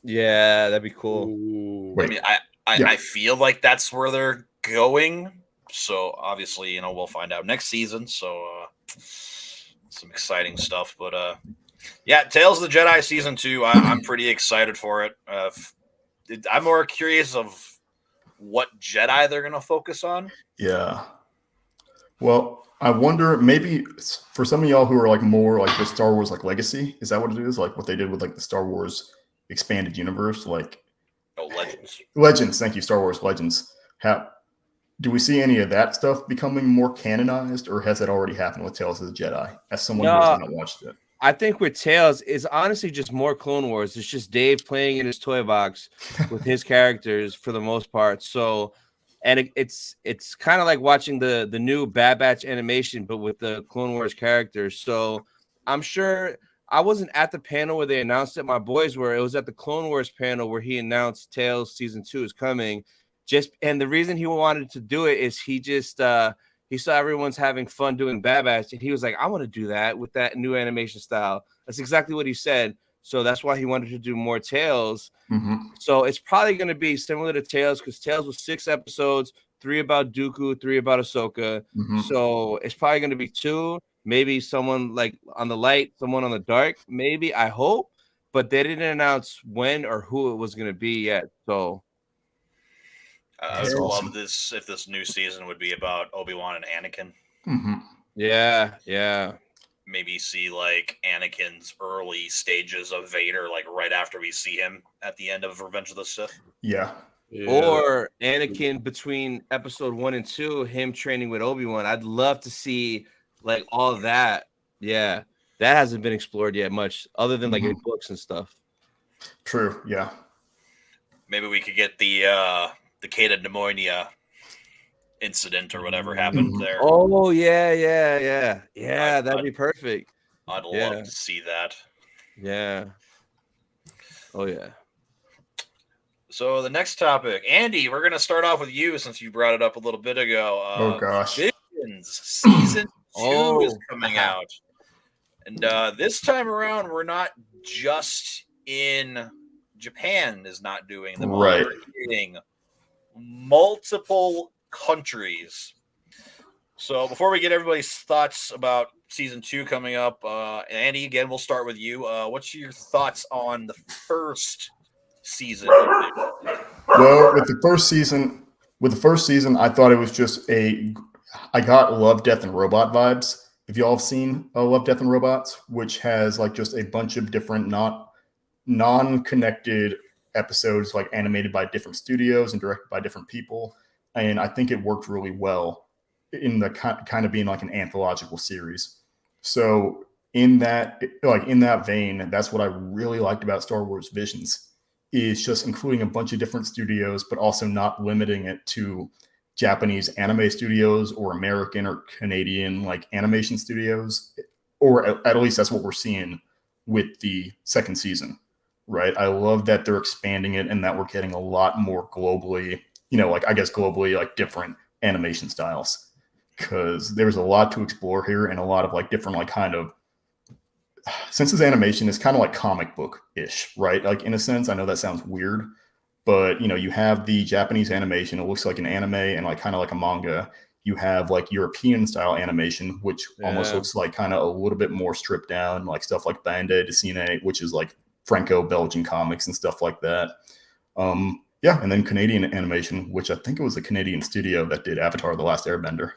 Yeah, that'd be cool. I mean, I feel like that's where they're going. So obviously, we'll find out next season. So some exciting stuff. But Tales of the Jedi Season 2, I'm pretty excited for it. I'm more curious of what Jedi they're going to focus on. Yeah. Well, I wonder, maybe for some of y'all who are like more like the Star Wars like legacy, is that what it is? Like what they did with like the Star Wars expanded universe, like Legends. Thank you, Star Wars Legends. Do we see any of that stuff becoming more canonized, or has that already happened with Tales of the Jedi? As someone who has not watched it, I think with Tales, it's honestly just more Clone Wars. It's just Dave playing in his toy box with his characters for the most part. So, and it's kind of like watching the new Bad Batch animation, but with the Clone Wars characters. So I'm sure I wasn't at the panel where they announced it. My boys were. It was at the Clone Wars panel where he announced Tales Season 2 is coming. And the reason he wanted to do it is he saw everyone's having fun doing Bad Batch, and he was like, I want to do that with that new animation style. That's exactly what he said. So that's why he wanted to do more Tales. So it's probably going to be similar to Tales because Tales was 6 episodes, 3 about Dooku, 3 about Ahsoka. So it's probably going to be 2, maybe someone like on the light, someone on the dark, maybe, I hope. But they didn't announce when or who it was going to be yet. So I would love this if this new season would be about Obi-Wan and Anakin. Yeah. Maybe see like Anakin's early stages of Vader, like right after we see him at the end of Revenge of the Sith. Yeah. Or Anakin between episode 1 and 2, him training with Obi-Wan. I'd love to see like all of that. Yeah. That hasn't been explored yet much other than like in books and stuff. True. Yeah. Maybe we could get the Cata pneumonia incident or whatever happened there. Oh yeah. That'd be perfect. I'd love to see that. Yeah. Oh yeah. So the next topic, Andy, we're gonna start off with you since you brought it up a little bit ago. Oh gosh. Visions Season 2 is coming out, and this time around we're not just in Japan is not doing them. Right. We're getting multiple countries. So before we get everybody's thoughts about Season 2 coming up, Andy, again, we'll start with you. What's your thoughts on the first season? Well, with the first season, I thought it was just I got Love, Death, and Robot vibes. If y'all have seen Love, Death, and Robots, which has like just a bunch of different non-connected episodes, like animated by different studios and directed by different people. And I think it worked really well in the kind of being like an anthological series. So in that vein, that's what I really liked about Star Wars Visions, is just including a bunch of different studios, but also not limiting it to Japanese anime studios or American or Canadian like animation studios, or at least that's what we're seeing with the second season, right? I love that they're expanding it and that we're getting a lot more globally, like I guess globally, like different animation styles, because there's a lot to explore here and a lot of like different like kind of, since this animation is kind of like comic book-ish, right? Like in a sense, I know that sounds weird, but you have the Japanese animation. It looks like an anime and like kind of like a manga. You have like European style animation, which almost looks like kind of a little bit more stripped down, like stuff like Bande Dessinée, which is like Franco-Belgian comics and stuff like that. Yeah, and then Canadian animation, which I think it was a Canadian studio that did Avatar: The Last Airbender.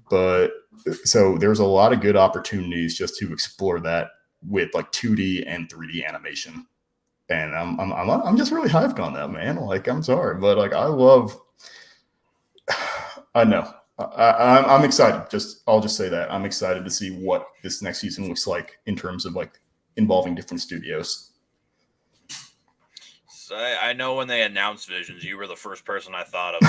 But so there's a lot of good opportunities just to explore that with like 2D and 3D animation. And I'm just really hyped on that, man. Like, I'm sorry, but like I know. I'm excited. I'll just say that I'm excited to see what this next season looks like in terms of like involving different studios. So I know when they announced Visions, you were the first person I thought of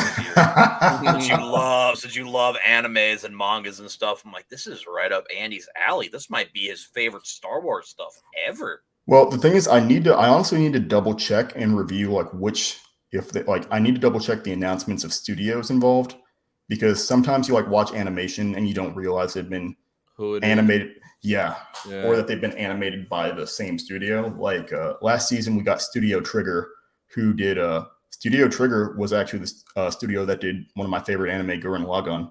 since you love animes and mangas and stuff. I'm like, this is right up Andy's alley. This might be his favorite Star Wars stuff ever. Well, the thing is, I honestly need to double check and review like I need to double check the announcements of studios involved, because sometimes you like watch animation and you don't realize they've been animated. Yeah. Or that they've been animated by the same studio. Like last season, we got Studio Trigger, who did Studio Trigger was actually the studio that did one of my favorite anime, Gurren Lagann,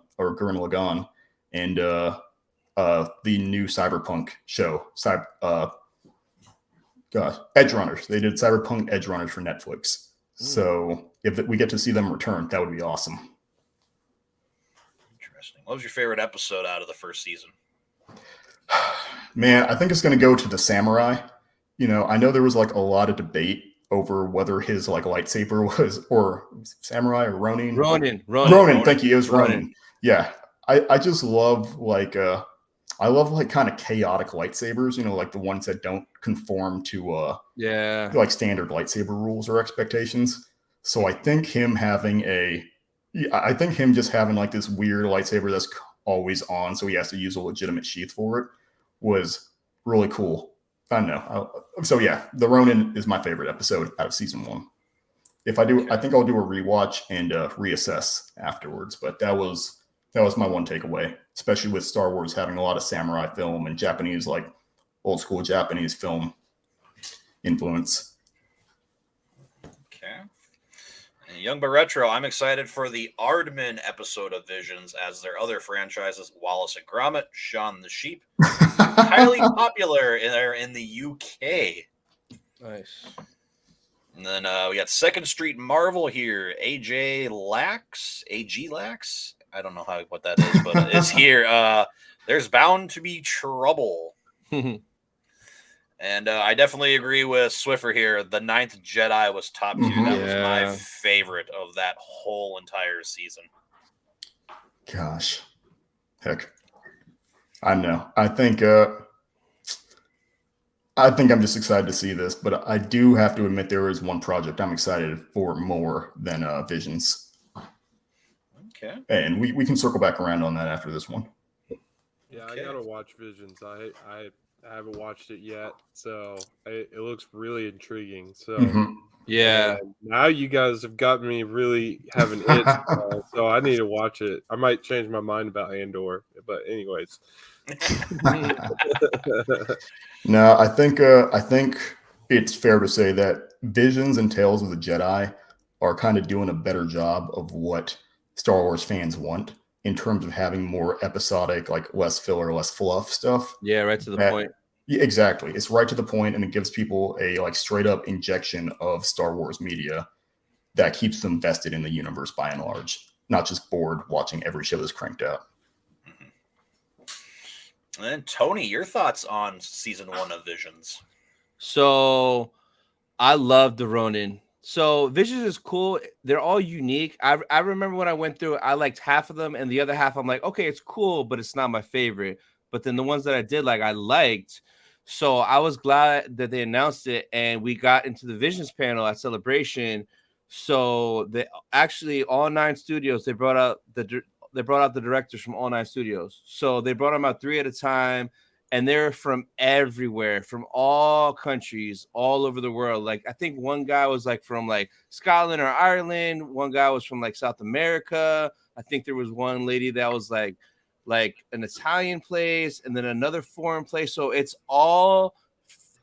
and the new Cyberpunk show, Edge Runners. They did Cyberpunk Edge Runners for Netflix. So if we get to see them return, that would be awesome. Interesting. What was your favorite episode out of the first season? Man, I think it's going to go to the samurai. I know there was like a lot of debate over whether his like lightsaber was or samurai or Ronin. Ronin. Thank you. It was Ronin. Yeah, I just love like I love like kind of chaotic lightsabers. Like the ones that don't conform to like standard lightsaber rules or expectations. So I think him just having like this weird lightsaber that's always on, so he has to use a legitimate sheath for it, was really cool. I don't know. So yeah, the Ronin is my favorite episode out of season 1. If I do, I think I'll do a rewatch and reassess afterwards. But that was my one takeaway, especially with Star Wars having a lot of samurai film and Japanese, like old school Japanese film influence. Okay. And Young but Retro, I'm excited for the Aardman episode of Visions, as their other franchises, Wallace and Gromit, Shaun the Sheep, highly popular in the UK. Nice. And then we got Second Street Marvel here. AG Lax. I don't know what that is, but it's here. There's bound to be trouble. And I definitely agree with Swiffer here. The Ninth Jedi was top 2. That was my favorite of that whole entire season. Gosh. Heck. I know. I think I'm just excited to see this, but I do have to admit there is one project I'm excited for more than Visions. Okay. And we can circle back around on that after this one. Yeah, okay. I gotta watch Visions. I haven't watched it yet, so it looks really intriguing. So yeah, now you guys have got me really having itch, so I need to watch it. I might change my mind about Andor, but anyways. No, I think it's fair to say that Visions and Tales of the Jedi are kind of doing a better job of what Star Wars fans want in terms of having more episodic, like less filler, less fluff stuff. Yeah, right to the point. Yeah, exactly. It's right to the point, and it gives people a like straight up injection of Star Wars media that keeps them vested in the universe by and large, not just bored watching every show that's cranked out. And then Tony, your thoughts on season 1 of Visions? So I love the Ronin. So Visions is cool. They're all unique. I remember when I went through it, I liked half of them, and the other half I'm like, okay, it's cool, but it's not my favorite. But then the ones that I did like, I liked. So I was glad that they announced it, and we got into the Visions panel at Celebration. So they actually all 9 studios, they brought out the directors from all 9 studios. So they brought them out 3 at a time, and they're from everywhere, from all countries, all over the world. Like I think one guy was like from like Scotland or Ireland. One guy was from like South America. I think there was one lady that was like an Italian place, and then another foreign place. So it's all,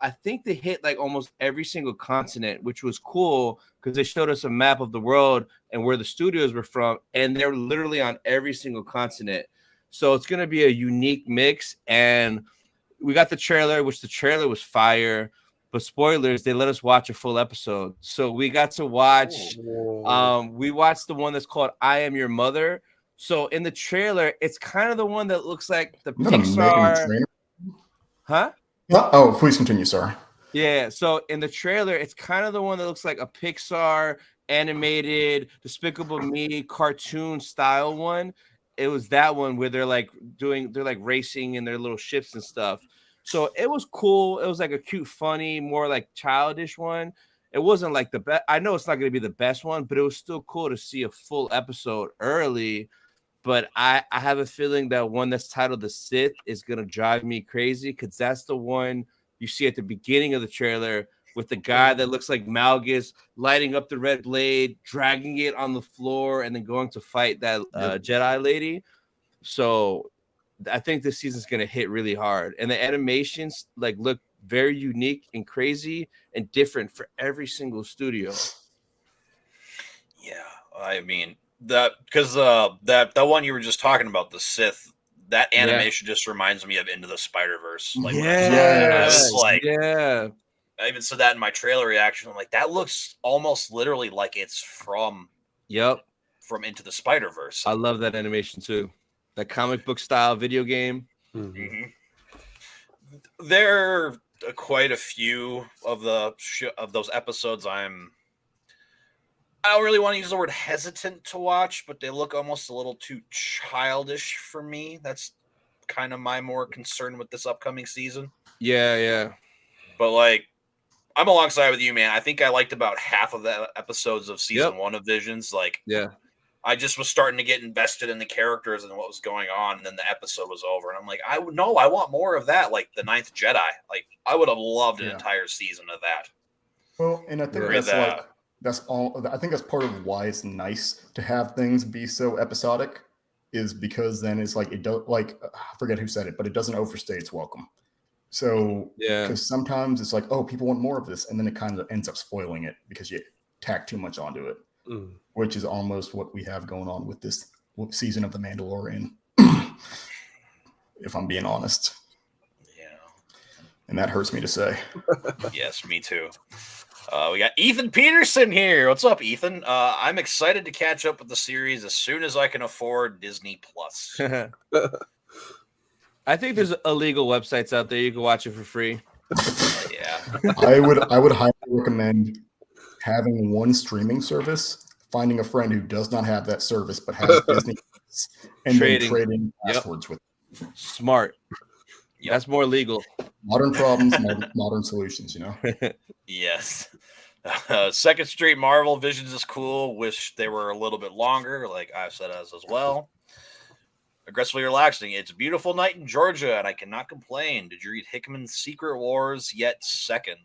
I think they hit like almost every single continent, which was cool because they showed us a map of the world and where the studios were from, and they're literally on every single continent. So it's going to be a unique mix. And we got the trailer, which the trailer was fire, but spoilers, they let us watch a full episode. So we got to watch, we watched the one that's called I Am Your Mother. So in the trailer, it's kind of the one that looks like the Pixar. Huh? Oh, please continue. Sorry. Yeah. So in the trailer, it's kind of the one that looks like a Pixar animated Despicable Me cartoon style one. It was that one where they're like racing in their little ships and stuff. So it was cool. It was like a cute, funny, more like childish one. It wasn't like the best. I know it's not going to be the best one, but it was still cool to see a full episode early. But I have a feeling that one that's titled The Sith is going to drive me crazy because that's the one you see at the beginning of the trailer with the guy that looks like Malgus lighting up the red blade, dragging it on the floor, and then going to fight that Jedi lady. So I think this season's going to hit really hard. And the animations like look very unique and crazy and different for every single studio. Yeah, I mean, that one you were just talking about, the Sith, that animation just reminds me of Into the Spider-Verse. Like, I even said that in my trailer reaction. I'm like, that looks almost literally like it's from Into the Spider-Verse. I love that animation too. That comic book style video game. Mm-hmm. There are quite a few of those episodes I don't really want to use the word hesitant to watch, but they look almost a little too childish for me. That's kind of my more concern with this upcoming season. Yeah. But like, I'm alongside with you, man. I think I liked about half of the episodes of season 1 of Visions. Like, I just was starting to get invested in the characters and what was going on, and then the episode was over, and I'm like, I want more of that. Like the Ninth Jedi. Like, I would have loved an entire season of that. Well, and I think that's all. I think that's part of why it's nice to have things be so episodic, is because then it's like I forget who said it, but it doesn't overstay its welcome. So because sometimes it's like, oh, people want more of this, and then it kind of ends up spoiling it because you tack too much onto it, which is almost what we have going on with this season of The Mandalorian, if I'm being honest. Yeah, and that hurts me to say. Yes, me too. We got Ethan Peterson here. What's up, Ethan? I'm excited to catch up with the series as soon as I can afford Disney Plus. I think there's illegal websites out there you can watch it for free. Yeah, I would highly recommend having one streaming service, finding a friend who does not have that service but has Disney, and then trading passwords with them. Smart. That's more legal. Modern problems, modern solutions, you know? Yes. Second Street Marvel Visions is cool. Wish they were a little bit longer, like I've said as well. Aggressively relaxing. It's a beautiful night in Georgia, and I cannot complain. Did you read Hickman's Secret Wars yet? Second.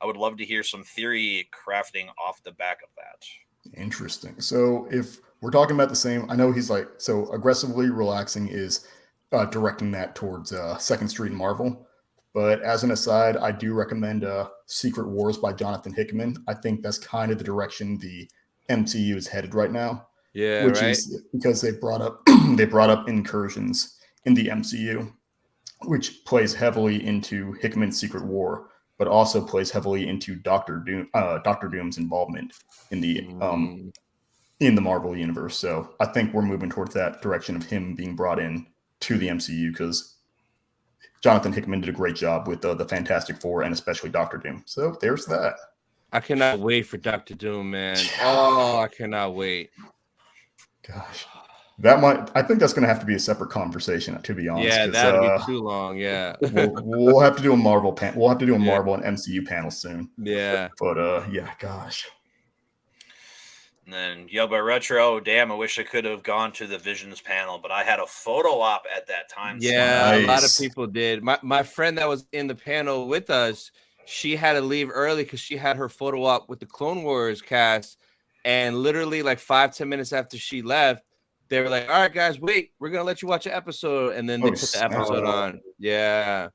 I would love to hear some theory crafting off the back of that. Interesting. So if we're talking about the same, I know he's like, so aggressively relaxing is directing that towards Second Street Marvel. But as an aside, I do recommend Secret Wars by Jonathan Hickman. I think that's kind of the direction the MCU is headed right now. Yeah, which is because they brought up incursions in the MCU, which plays heavily into Hickman's Secret War, but also plays heavily into Doctor Doom's involvement in the Marvel universe. So I think we're moving towards that direction of him being brought in to the MCU because Jonathan Hickman did a great job with the Fantastic Four and especially Doctor Doom. So there's that. I cannot wait for Doctor Doom, man. Oh, I cannot wait. Gosh, I think that's going to have to be a separate conversation, to be honest. Yeah, that'd be too long. Yeah, we'll have to do a Marvel We'll have to do a Marvel and MCU panel soon. Yeah, but gosh. And then Yoba Retro, damn, I wish I could have gone to the Visions panel, but I had a photo op at that time. Yeah, a lot of Nice. people did. My friend that was in the panel with us, she had to leave early because she had her photo op with the Clone Wars cast. And literally like 5-10 minutes after she left, they were like, all right, guys, wait, we're going to let you watch an episode. And then they put the episode on. Yeah.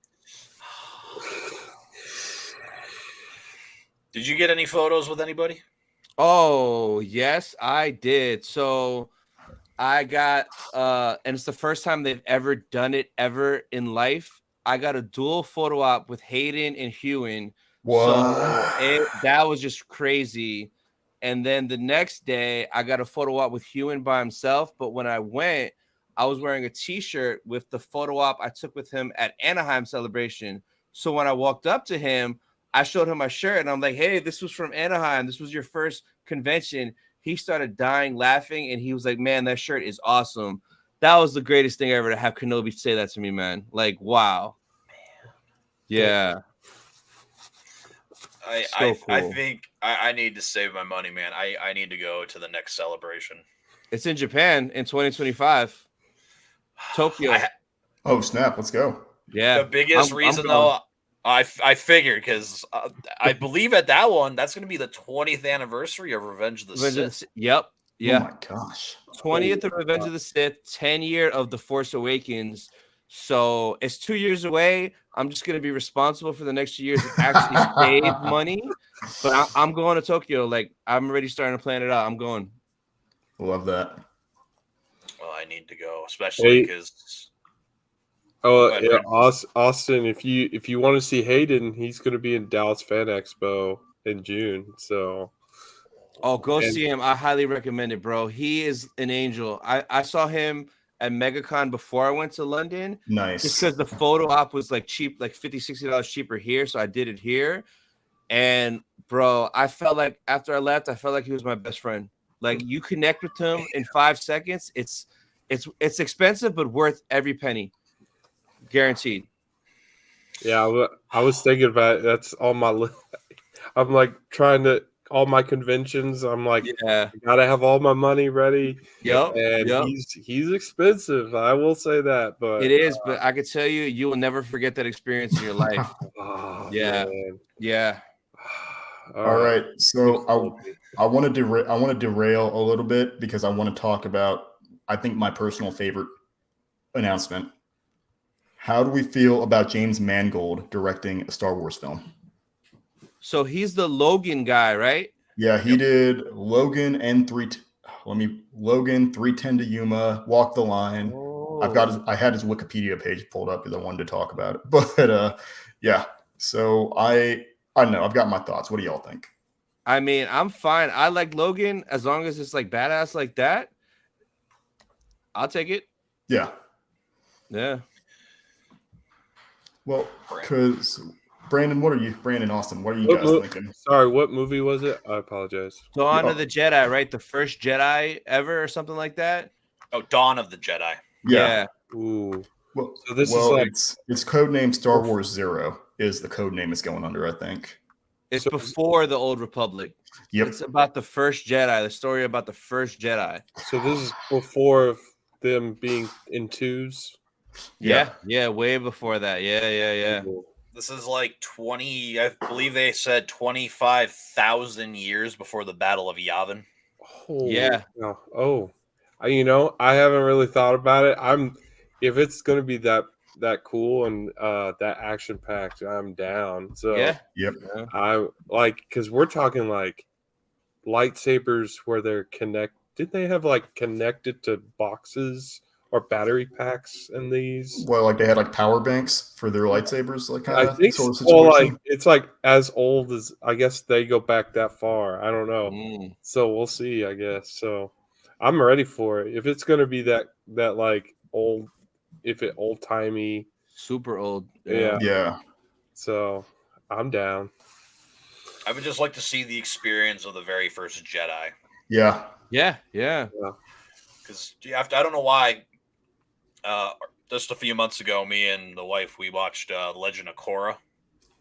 Did you get any photos with anybody? Oh, yes, I did. So I got and it's the first time they've ever done it ever in life. I got a dual photo op with Hayden and Hewen. What? So that was just crazy. And then the next day I got a photo op with Hewen by himself. But when I went, I was wearing a t-shirt with the photo op I took with him at Anaheim Celebration. So when I walked up to him, I showed him my shirt and I'm like, hey, this was from Anaheim. This was your first convention. He started dying laughing and he was like, man, that shirt is awesome. That was the greatest thing ever to have Kenobi say that to me, man. Like, wow. Yeah. I think I need to save my money, man. I need to go to the next celebration. It's in Japan in 2025. Tokyo. Oh, snap. Let's go. Yeah. The biggest reason, though, I figured because I believe at that one, that's going to be the 20th anniversary of Revenge of the Sith. Yep. Yeah. Oh, my gosh. 20th of Revenge of the Sith, 10 year of The Force Awakens. So it's 2 years away. I'm just going to be responsible for the next 2 years to actually save money. But I'm going to Tokyo. Like, I'm already starting to plan it out. I'm going. Love that. Well, I need to go, especially because. Oh yeah, Austin. If you want to see Hayden, he's going to be in Dallas Fan Expo in June. So, go see him. I highly recommend it, bro. He is an angel. I saw him at MegaCon before I went to London. Nice. Just because the photo op was like cheap, like $50-$60 cheaper here, so I did it here. And bro, I felt like after I left, I felt like he was my best friend. Like you connect with him in 5 seconds. It's expensive, but worth every penny. Guaranteed. Yeah, I was thinking about it. That's on my list. I'm like trying to all my conventions. I'm like, yeah, I gotta have all my money ready. Yep. And he's expensive. I will say that, but it is. But I can tell you, you will never forget that experience in your life. Man. Yeah. All right. So I want to derail a little bit because I want to talk about I think my personal favorite announcement. How do we feel about James Mangold directing a Star Wars film? So he's the Logan guy, right? Yeah, he did Logan and Logan, 310 to Yuma, Walk the Line. Oh. I had his Wikipedia page pulled up because I wanted to talk about it. But yeah. So I don't know. I've got my thoughts. What do y'all think? I mean, I'm fine. I like Logan as long as it's like badass like that. I'll take it. Yeah. Yeah. Well, because Brandon Austin, what are you guys thinking? Sorry, what movie was it? I apologize. Dawn of the Jedi, right? The first Jedi ever or something like that? Oh, Dawn of the Jedi. Yeah. Ooh. Well, so this is like it's codename Star Wars 0 is the code name it's going under, I think. It's before the Old Republic. Yep. It's about the first Jedi, the story about the first Jedi. So this is before them being in twos. Yeah, way before that. Yeah. This is like 20, I believe they said 25,000 years before the Battle of Yavin. Yeah. Oh, I haven't really thought about it. If it's going to be that cool and that action packed, I'm down. So yeah. Yep. I like because we're talking like lightsabers where they're connected. Did they have like connected to boxes or battery packs in these? Well, like they had like power banks for their lightsabers, like kind I think sort of well, situation. like it's like as old as I guess they go back that far. I don't know. So we'll see. I guess so. I'm ready for it. If it's gonna be that like old, if it old timey, super old. Yeah. So I'm down. I would just like to see the experience of the very first Jedi. Yeah. Because I don't know why. Just a few months ago, me and the wife we watched Legend of Korra.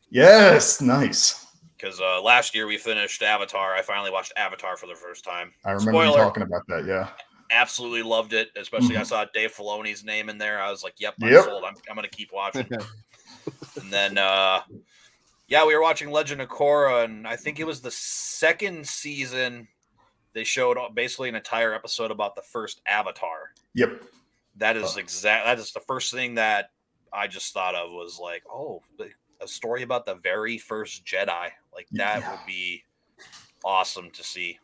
Yes, nice. Because last year we finished Avatar. I finally watched Avatar for the first time. I remember you talking about that. Yeah, absolutely loved it. Especially I saw Dave Filoni's name in there. I was like, "Yep, I'm Yep. sold. I'm going to keep watching." And then, we were watching Legend of Korra, and I think it was the second season. They showed basically an entire episode about the first Avatar. Yep. That is the first thing that I just thought of was like, oh, a story about the very first Jedi. Like that would be awesome to see.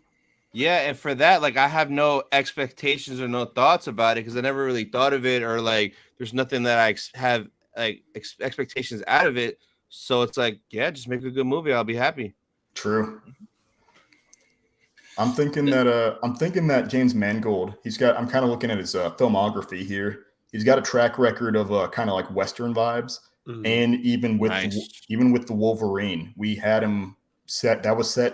Yeah, and for that, like I have no expectations or no thoughts about it because I never really thought of it, or like there's nothing that I have like expectations out of it. So it's like, yeah, just make a good movie. I'll be happy. True. I'm thinking that James Mangold, I'm kind of looking at his filmography here. He's got a track record of kind of like Western vibes. And even with the Wolverine, we had him set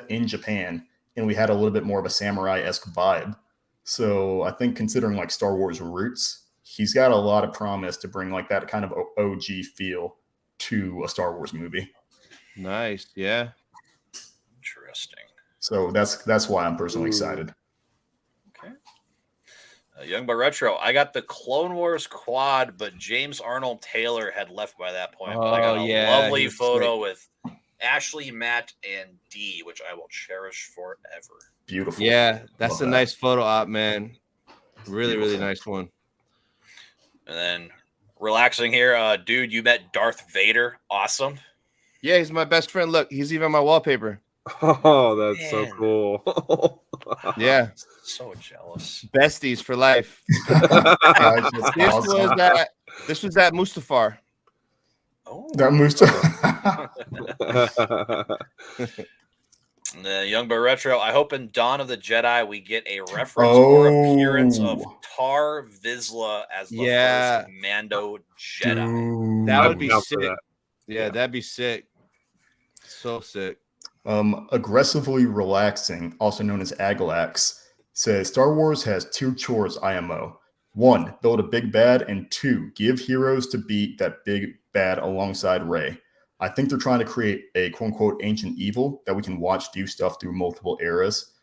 in Japan, and we had a little bit more of a samurai-esque vibe. So I think considering like Star Wars roots, he's got a lot of promise to bring like that kind of OG feel to a Star Wars movie. Nice, yeah. Interesting. So that's why I'm personally excited. Okay. Young but Retro, I got the Clone Wars quad, but James Arnold Taylor had left by that point. But I got a lovely photo with Ashley, Matt, and Dee, which I will cherish forever. Beautiful. Yeah, that's nice photo op, man. Really, really nice one. And then relaxing here, dude, you met Darth Vader. Awesome. Yeah, he's my best friend. Look, he's even my wallpaper. Oh, that's so cool. Yeah. So jealous. Besties for life. This was at Mustafar. Oh, that Mustafar. Young but Retro, I hope in Dawn of the Jedi we get a reference or appearance of Tar Vizsla as the first Mando Jedi. Dude, that would be sick. Yeah, that'd be sick. So sick. Aggressively Relaxing, also known as Agalax, says Star Wars has 2 chores IMO. 1, build a big bad, and 2, give heroes to beat that big bad alongside Rey. I think they're trying to create a quote-unquote ancient evil that we can watch do stuff through multiple eras.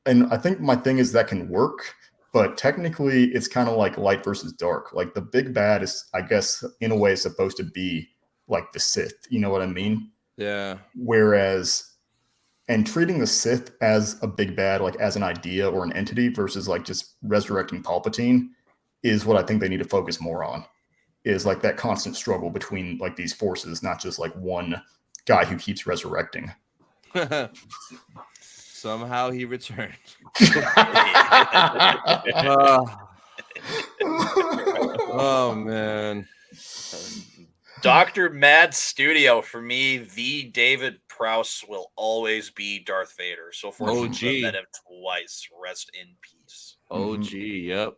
And I think my thing is that can work, but technically it's kind of like light versus dark. Like the big bad is, I guess, in a way supposed to be like the Sith. You know what I mean? Yeah. Whereas, and treating the Sith as a big bad, like as an idea or an entity versus like just resurrecting Palpatine is what I think they need to focus more on, is like that constant struggle between like these forces, not just like one guy who keeps resurrecting. Somehow he returned. Oh, man. Dr. Mad Studio, for me, the David Prowse will always be Darth Vader. So fortunate to have met him twice. Rest in peace. OG, yep.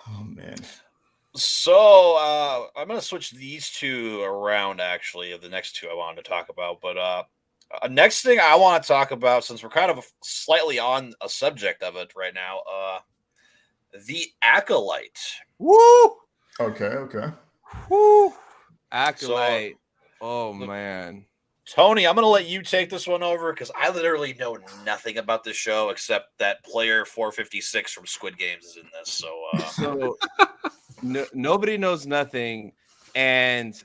Oh, man. So I'm going to switch these two around, actually, of the next two I wanted to talk about. But next thing I want to talk about, since we're kind of slightly on a subject of it right now, the Acolyte. Woo! Okay. Woo! Acolyte. So, man. Tony, I'm going to let you take this one over because I literally know nothing about this show except that player 456 from Squid Games is in this. So nobody knows nothing. And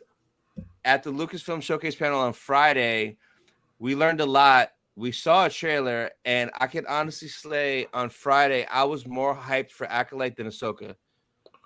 at the Lucasfilm Showcase panel on Friday, we learned a lot. We saw a trailer, and I can honestly say on Friday, I was more hyped for Acolyte than Ahsoka,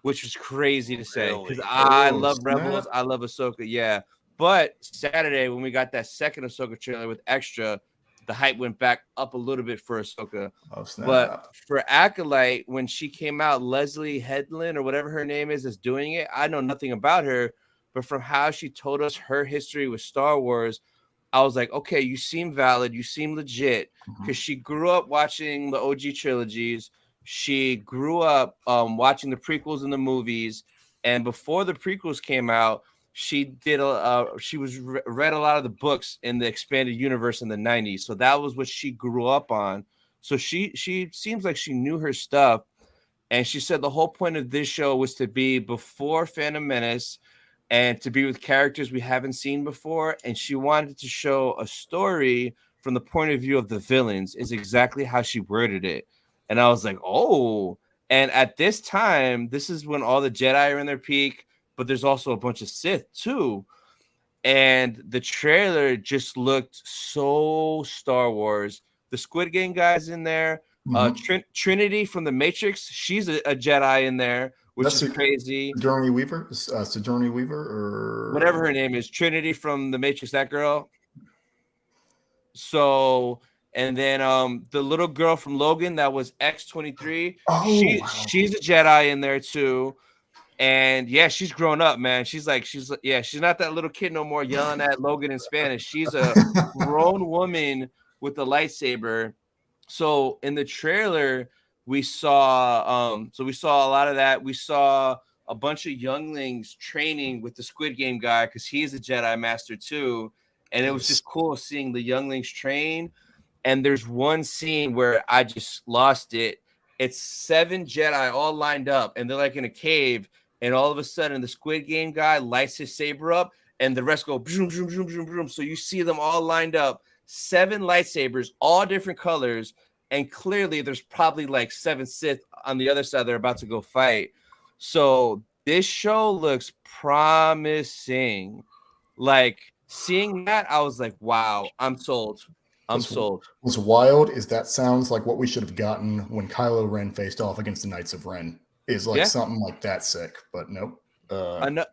which was crazy to say because I love Rebels. I love Ahsoka. Yeah. But Saturday, when we got that second Ahsoka trailer with extra, the hype went back up a little bit for Ahsoka. But for Acolyte, when she came out, Leslie Headland or whatever her name is doing it. I know nothing about her, but from how she told us her history with Star Wars, I was like, okay, you seem valid. You seem legit because she grew up watching the OG trilogies. She grew up watching the prequels and the movies. And before the prequels came out, she did read a lot of the books in the expanded universe in the 90s. So that was what she grew up on. So she seems like she knew her stuff. And she said the whole point of this show was to be before Phantom Menace, and to be with characters we haven't seen before. And she wanted to show a story from the point of view of the villains, is exactly how she worded it. And I was like, oh. And at this time, this is when all the Jedi are in their peak, but there's also a bunch of Sith too. And the trailer just looked so Star Wars. The Squid Game guy's in there. Trinity from the Matrix, she's a Jedi in there, which is crazy. Sigourney Weaver, or whatever her name is, Trinity from the Matrix, that girl. So, and then the little girl from Logan that was X-23, she's a Jedi in there too. And yeah, she's grown up, man. She's not that little kid no more yelling at Logan in Spanish. She's a grown woman with a lightsaber. So in the trailer, we saw a lot of that. We saw a bunch of younglings training with the Squid Game guy because he's a Jedi Master too. And it was just cool seeing the younglings train. And there's one scene where I just lost it. It's 7 Jedi all lined up, and they're like in a cave. And all of a sudden, the Squid Game guy lights his saber up, and the rest go boom, boom, boom, boom, boom. So you see them all lined up, 7 lightsabers, all different colors. And clearly, there's probably like 7 Sith on the other side. They're about to go fight. So this show looks promising. Like, seeing that, I was like, wow, I'm sold. I'm sold. What's wild is that sounds like what we should have gotten when Kylo Ren faced off against the Knights of Ren. Is like something like that sick, but nope. Another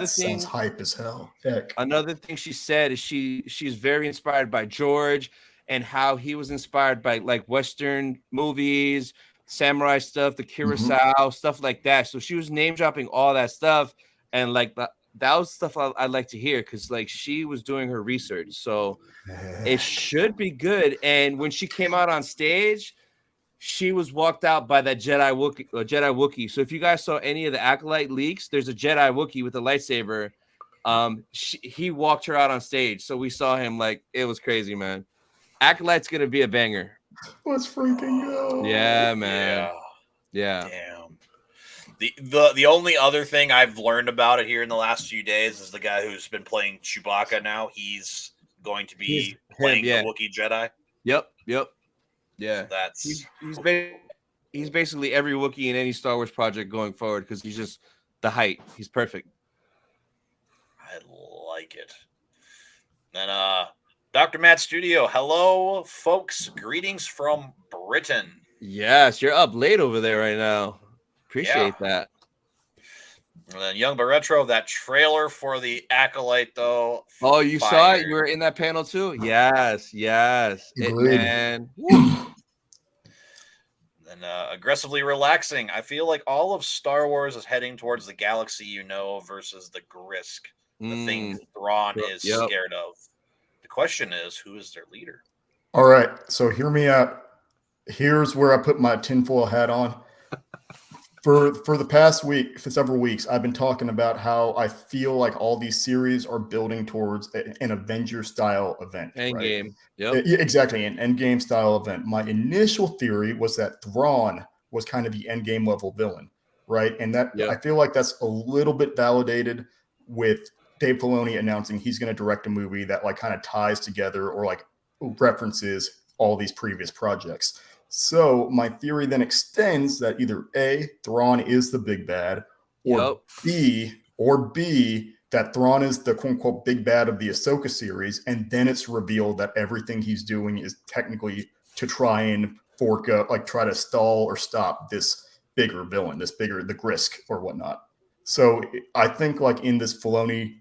thing sounds hype as hell. Heck. Another thing she said is she's very inspired by George and how he was inspired by like Western movies, samurai stuff, the Curacao, stuff like that. So she was name dropping all that stuff, and like that was stuff I'd like to hear because like she was doing her research. So it should be good. And when she came out on stage, she was walked out by that Jedi Wookiee. So if you guys saw any of the Acolyte leaks, there's a Jedi Wookiee with a lightsaber. He walked her out on stage. So we saw him, like, it was crazy, man. Acolyte's going to be a banger. Let's freaking go. Yeah, man. Yeah. Damn. The only other thing I've learned about it here in the last few days is the guy who's been playing Chewbacca now. He's going to be playing the Wookiee Jedi. Yep. Yeah, that's he's basically every Wookiee in any Star Wars project going forward because he's just the height. He's perfect. I like it. Then Dr. Matt Studio, hello, folks. Greetings from Britain. Yes, you're up late over there right now. Appreciate that. And then Young but Retro, that trailer for the Acolyte, though. Oh, you saw it? You were in that panel too? Yes. Man. Then aggressively relaxing. I feel like all of Star Wars is heading towards the galaxy versus the Grisk. The thing Thrawn is scared of. The question is, who is their leader? All right, so hear me out. Here's where I put my tinfoil hat on. For the past week, for several weeks, I've been talking about how I feel like all these series are building towards an Avenger-style event. Endgame. Right? Yep. Exactly, an Endgame-style event. My initial theory was that Thrawn was kind of the Endgame level villain, right? And that I feel like that's a little bit validated with Dave Filoni announcing he's going to direct a movie that like kind of ties together or like references all these previous projects. So my theory then extends that either A, Thrawn is the big bad, or B, that Thrawn is the quote unquote big bad of the Ahsoka series, and then it's revealed that everything he's doing is technically to try and try to stall or stop this bigger villain, the Grisk or whatnot. So I think like in this Filoni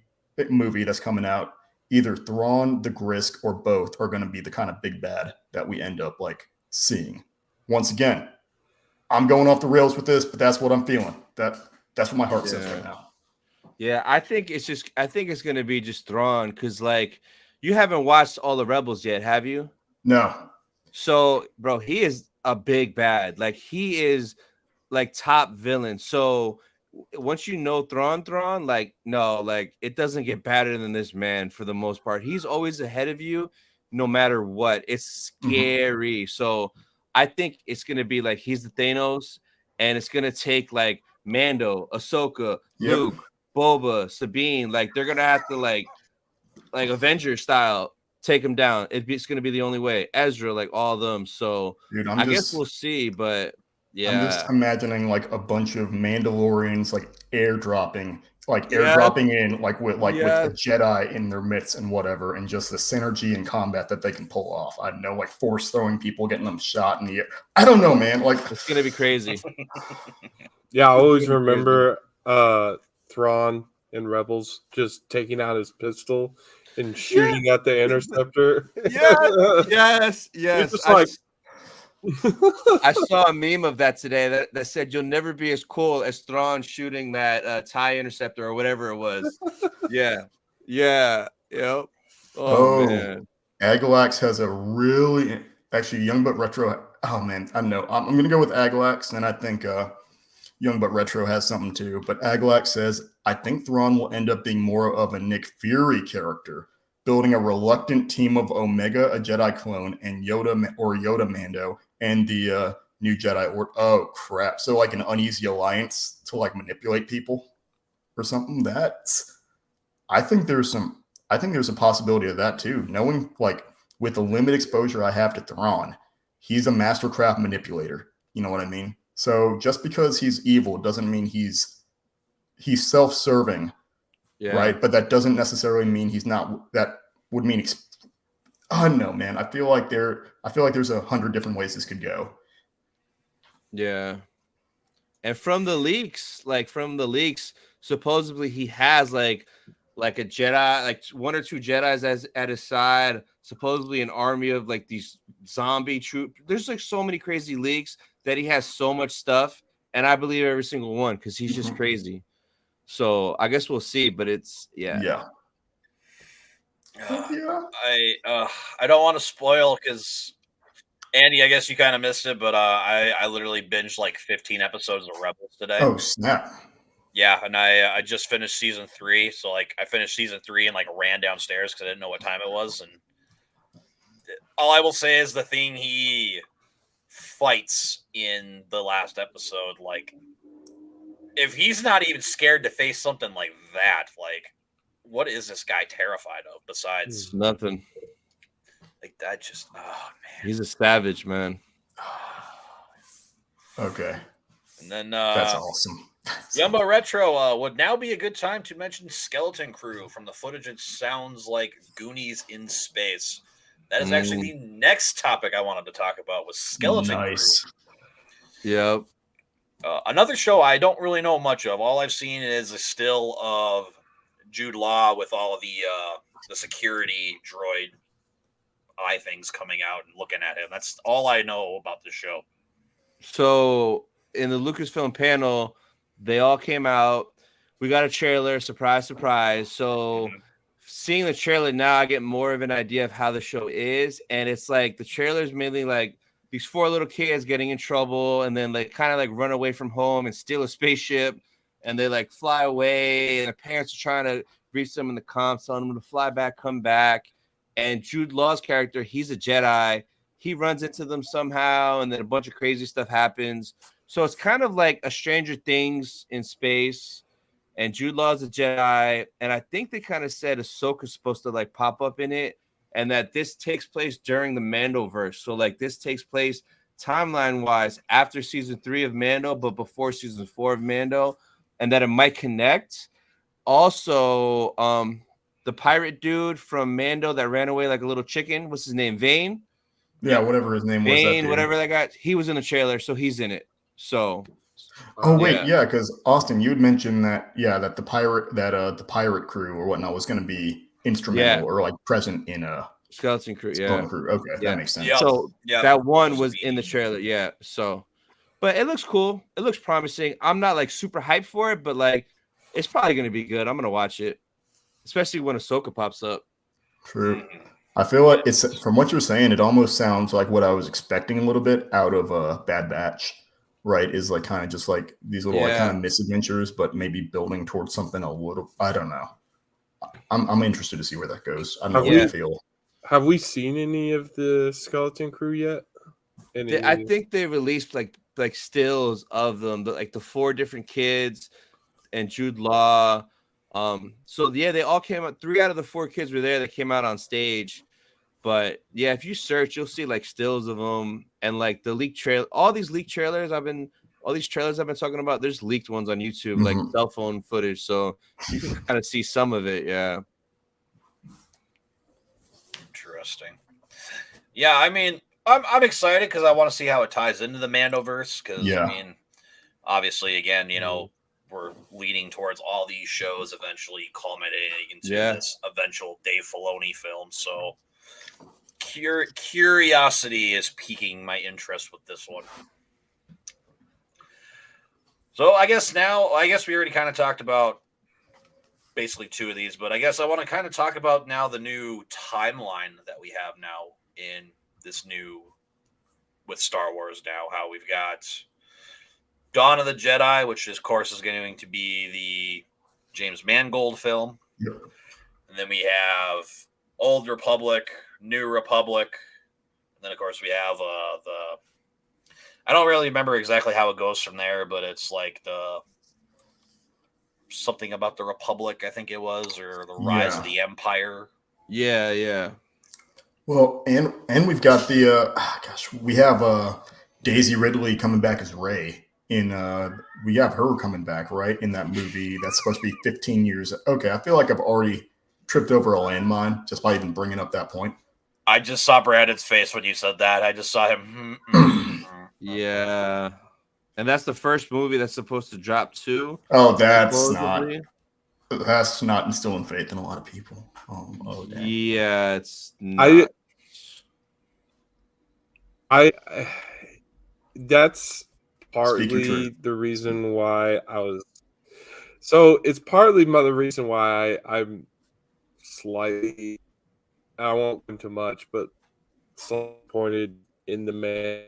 movie that's coming out, either Thrawn, the Grisk, or both are going to be the kind of big bad that we end up like seeing. Once again, I'm going off the rails with this, but that's what I'm feeling. That's what my heart says right now. Yeah, I think it's going to be just Thrawn because like you haven't watched all the Rebels yet, have you? No. So, bro, he is a big bad. Like he is like top villain. So once you know Thrawn, like no, like it doesn't get better than this man for the most part. He's always ahead of you. No matter what, it's scary. So I think it's gonna be like he's the Thanos, and it's gonna take like Mando, Ahsoka, Luke, Boba, Sabine, like they're gonna have to like Avengers style take him down. It's gonna be the only way. Ezra, like all of them. So Dude, I guess we'll see, but I'm just yeah, imagining like a bunch of Mandalorians like airdropping yeah, in like with yeah. a Jedi in their midst and whatever, and just the synergy in combat that they can pull off. I don't know, like force throwing people, getting them shot in the air. I don't know, man. Like It's gonna be crazy. Yeah, I always It's gonna be crazy. remember Thrawn in Rebels just taking out his pistol and shooting at the interceptor. Yes. It's just like I saw a meme of that today that said you'll never be as cool as Thrawn shooting that TIE interceptor or whatever it was. Yeah. Yep. Oh man. Agalax has a really actually Young But Retro. Oh man, I know. I'm gonna go with Agalax, and I think Young But Retro has something too. But Agalax says, I think Thrawn will end up being more of a Nick Fury character, building a reluctant team of Omega, a Jedi clone, and Yoda Mando, and the new Jedi Order. Oh crap! So like an uneasy alliance to like manipulate people or something. I think there's a possibility of that too. Knowing like with the limited exposure I have to Thrawn, he's a mastercraft manipulator. You know what I mean? So just because he's evil doesn't mean he's self-serving, right? But that doesn't necessarily mean he's not. That would mean. Oh no, man! I feel like there's 100 different ways this could go. Yeah. And from the leaks, supposedly he has like a Jedi, like one or two Jedis as at his side, supposedly an army of like these zombie troops. There's like so many crazy leaks that he has so much stuff, and I believe every single one because he's just crazy. So I guess we'll see, but it's Yeah. I don't want to spoil because Andy, I guess you kind of missed it, but I literally binged like 15 episodes of Rebels today. Oh snap! Yeah, and I just finished season 3, so like I finished season 3 and like ran downstairs because I didn't know what time it was, and all I will say is the thing he fights in the last episode, like if he's not even scared to face something like that, like what is this guy terrified of besides nothing? Like that just oh man. He's a savage, man. Okay. And then that's awesome. Yumbo Retro would now be a good time to mention Skeleton Crew. From the footage, it sounds like Goonies in space. That is actually the next topic I wanted to talk about was Skeleton Crew. Yep. Another show I don't really know much of. All I've seen is a still of Jude Law with all of the security droid eye things coming out and looking at him. That's all I know about the show. So in the Lucasfilm panel, they all came out. We got a trailer, surprise. So seeing the trailer now, I get more of an idea of how the show is. And it's like the trailer is mainly like these 4 little kids getting in trouble and then like kind of like run away from home and steal a spaceship. And they like fly away and their parents are trying to reach them in the comms, telling them to fly back, come back. And Jude Law's character, he's a Jedi. He runs into them somehow, and then a bunch of crazy stuff happens. So it's kind of like a Stranger Things in space, and Jude Law's a Jedi. And I think they kind of said Ahsoka's supposed to like pop up in it, and that this takes place during the Mandoverse. So like this takes place timeline-wise after season 3 of Mando, but before season 4 of Mando, and that it might connect. Also, the pirate dude from Mando that ran away like a little chicken. What's his name? Vane? Yeah, whatever his name was. Vane, whatever that guy. He was in the trailer, so he's in it. So. Oh wait, yeah, because Austin, you had mentioned that the pirate crew or whatnot was going to be instrumental or like present in a Skeleton Crew. Skeleton Crew. Okay, that makes sense. Yeah. So that one was in the trailer. Yeah. So, but it looks cool. It looks promising. I'm not like super hyped for it, but like it's probably going to be good. I'm going to watch it. Especially when Ahsoka pops up. True. I feel like it's from what you're saying, it almost sounds like what I was expecting a little bit out of Bad Batch, right? Is like kind of just like these little like kind of misadventures, but maybe building towards something a little. I don't know. I'm interested to see where that goes. I don't know what I feel. Have we seen any of the Skeleton Crew yet? I think they released like stills of them, like the 4 different kids and Jude Law. So yeah, they all came out. 3 out of the 4 kids were there. That came out on stage. But yeah, if you search, you'll see like stills of them and like the leaked trail. All these trailers I've been talking about. There's leaked ones on YouTube, like cell phone footage, so you can kind of see some of it. Yeah. Interesting. Yeah, I mean, I'm excited because I want to see how it ties into the Mandoverse. Because I mean, obviously, again, you know, we're leading towards all these shows eventually culminating into this eventual Dave Filoni film. So curiosity is piquing my interest with this one. So I guess we already kind of talked about basically 2 of these, but I guess I want to kind of talk about now the new timeline that we have now in this new with Star Wars now, how we've got Dawn of the Jedi, which of course is going to be the James Mangold film. Yep. And then we have Old Republic, New Republic. And then of course we have I don't really remember exactly how it goes from there, but it's like something about the Republic, I think it was, or the Rise of the Empire. Yeah. Well, and we've got we have Daisy Ridley coming back as Rey we have her coming back, right, in that movie that's supposed to be 15 years. Okay, I feel like I've already tripped over a landmine just by even bringing up that point. I just saw Brandon's face when you said that. I just saw him. Yeah. And that's the first movie that's supposed to drop too. Oh, that's not instilling faith in a lot of people. Yeah, it's not. I that's partly the reason why it's partly the reason why I'm slightly, I won't go into much, but disappointed in the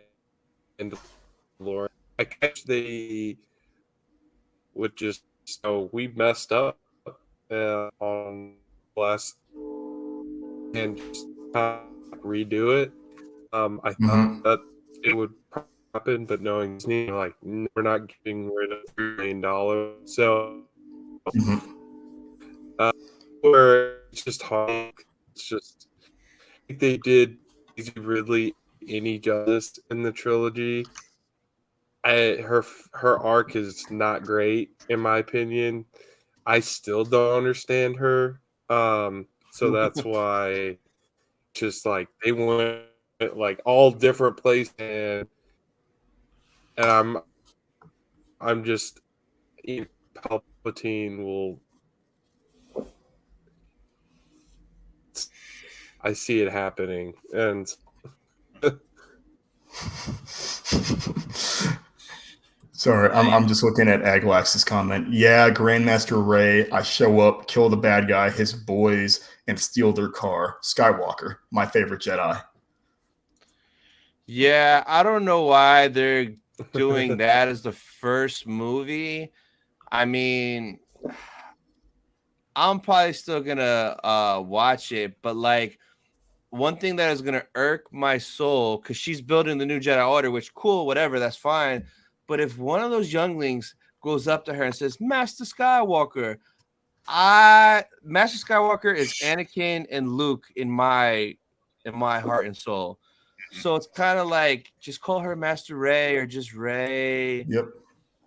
Mandalorian. I catch they would just we messed up on last and just redo it. I thought that it would happen, but knowing Disney, like, we're not getting rid of $3 million, so where it's just hard. It's just I think they did Ridley any justice in the trilogy. Her arc is not great in my opinion. I still don't understand her. So that's why just like they went like all different places and I'm just Palpatine will I see it happening and Sorry, I'm just looking at Aglax's comment. Yeah, Grandmaster Ray, I show up, kill the bad guy, his boys, and steal their car. Skywalker, my favorite Jedi. Yeah, I don't know why they're doing that as the first movie. I mean, I'm probably still gonna watch it, but like one thing that is gonna irk my soul, because she's building the new Jedi Order, which cool, whatever, that's fine. But if one of those younglings goes up to her and says, Master Skywalker, Master Skywalker is Anakin and Luke in my heart and soul. So it's kind of like just call her Master Ray or just Ray. Yep.